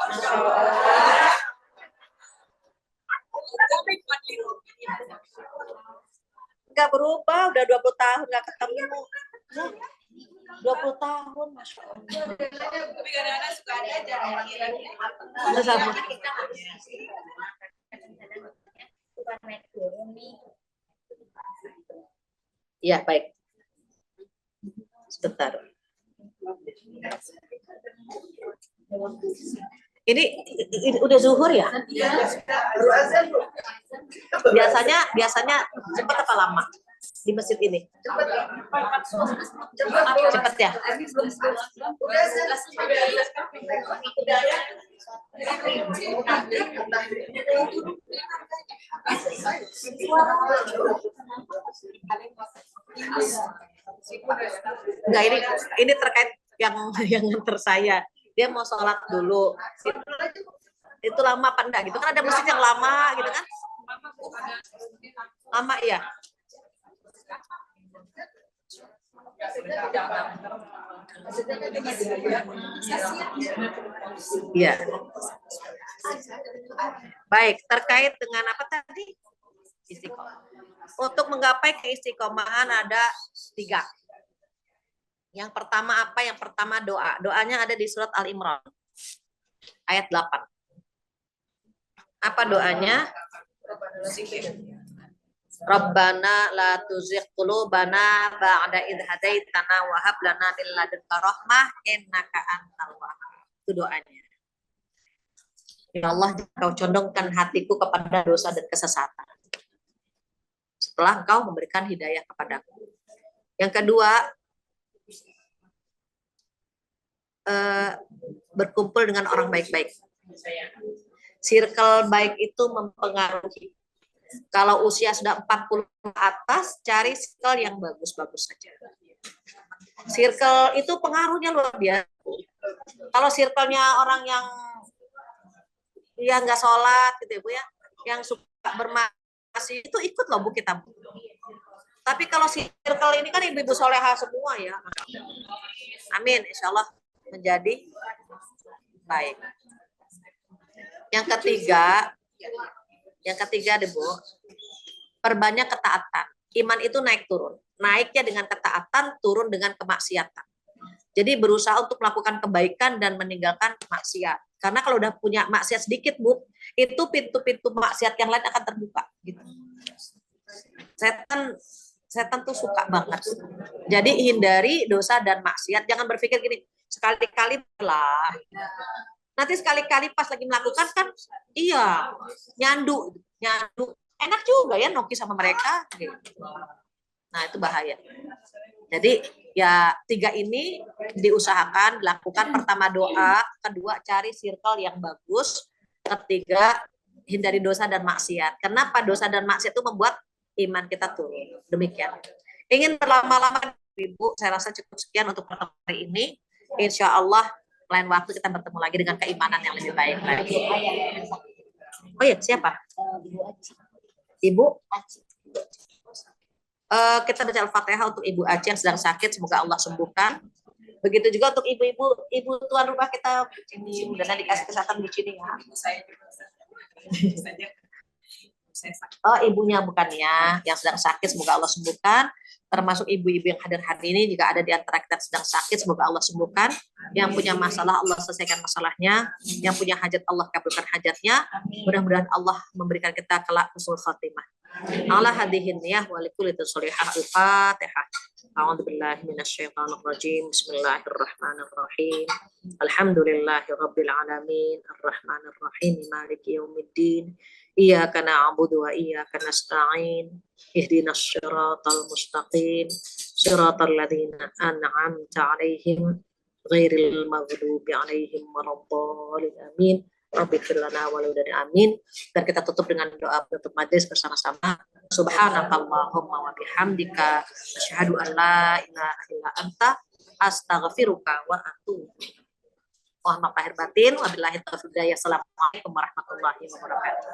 Nggak berubah, udah 20 tahun nggak ketemu. 20 tahun, Masya Allah. Tapi kadang-kadang suka ada aja Ya, baik. Sebentar. Ini udah zuhur ya? Biasanya cepat apa lama di masjid ini? Cepat ya? Enggak, ini terkait yang nganter saya. Dia mau sholat dulu. Itu lama apa enggak gitu kan, ada masjid yang lama gitu kan? Lama ya? Iya. Baik, terkait dengan apa tadi? Istiqomah. Untuk menggapai keistiqomahan ada 3. Yang pertama apa? Yang pertama doa. Doanya ada di surat Al-Imran. Ayat 8. Apa doanya? Rabbana la tuzigh qulubana ba'da idh hadaitana wa hab lana min ladunka rahmah innaka antal wahhab. Itu doanya. Ya Allah, Kau condongkan hatiku kepada dosa dan kesesatan setelah Engkau memberikan hidayah kepadaku. Yang kedua, berkumpul dengan orang baik-baik. Circle baik itu mempengaruhi. Kalau usia sudah 40 ke atas, cari circle yang bagus-bagus saja. Circle itu pengaruhnya luar biasa. Kalau circle-nya orang yang nggak sholat gitu ya, Bu ya, yang suka bermaksiat itu ikut loh, Bu, kita. Tapi kalau circle ini kan ibu-ibu soleha semua ya. Amin, insya Allah menjadi baik. Yang ketiga deh Bu, perbanyak ketaatan. Iman itu naik turun. Naiknya dengan ketaatan, turun dengan kemaksiatan. Jadi berusaha untuk melakukan kebaikan dan meninggalkan maksiat. Karena kalau udah punya maksiat sedikit, Bu, itu pintu-pintu maksiat yang lain akan terbuka. Gitu. Setan tuh suka banget. Jadi hindari dosa dan maksiat. Jangan berpikir gini, sekali-kali lah. Nanti sekali-kali pas lagi melakukan kan, iya, nyandu. Enak juga ya noki sama mereka. Gitu. Nah itu bahaya. Jadi ya 3 ini diusahakan, dilakukan. Pertama doa, kedua cari circle yang bagus, ketiga hindari dosa dan maksiat. Kenapa dosa dan maksiat itu membuat iman kita turun? Demikian. Ingin berlama-lama Ibu, saya rasa cukup sekian untuk pertemuan hari ini. Insya Allah lain waktu kita bertemu lagi dengan keimanan yang lebih baik lagi. Oh iya, siapa? Ibu Aci. Kita baca Al-Fatihah untuk Ibu Aci yang sedang sakit, semoga Allah sembuhkan. Begitu juga untuk ibu tuan rumah kita ini, mudah-mudahan dikasih kesehatan di sini ya. Oh, ibunya bukannya yang sedang sakit, semoga Allah sembuhkan. Termasuk ibu-ibu yang hadir hari ini, jika ada di antara kita sedang sakit, semoga Allah sembuhkan. Yang punya masalah, Allah selesaikan masalahnya. Yang punya hajat, Allah kabulkan hajatnya. Mudah-mudahan Allah memberikan kita kelak husnul khatimah. Allah hadihin ya walikulitu solihah al-fatihah. A'udzubillahi minasyaitonirrajim. Bismillahirrahmanirrahim. Alhamdulillahi rabbil alamin. Arrahmanirrahim. Maliki yaumiddin. Iyyaka na'budu wa iyyaka nasta'in. Ihdinas siratal mustaqim. Siratal ladzina an'amta 'alaihim ghairil maghdubi 'alaihim waladdallin. Amin. Rabbi firlana waludana amin. Dan kita tutup dengan doa penutup majelis bersama-sama. Subhanakallahumma wa bihamdika asyhadu an la ilaha illa anta astaghfiruka wa atubu. Mohon maaf lahir batin. Wabillahi taufiq hidayah. Assalamualaikum warahmatullahi wabarakatuh.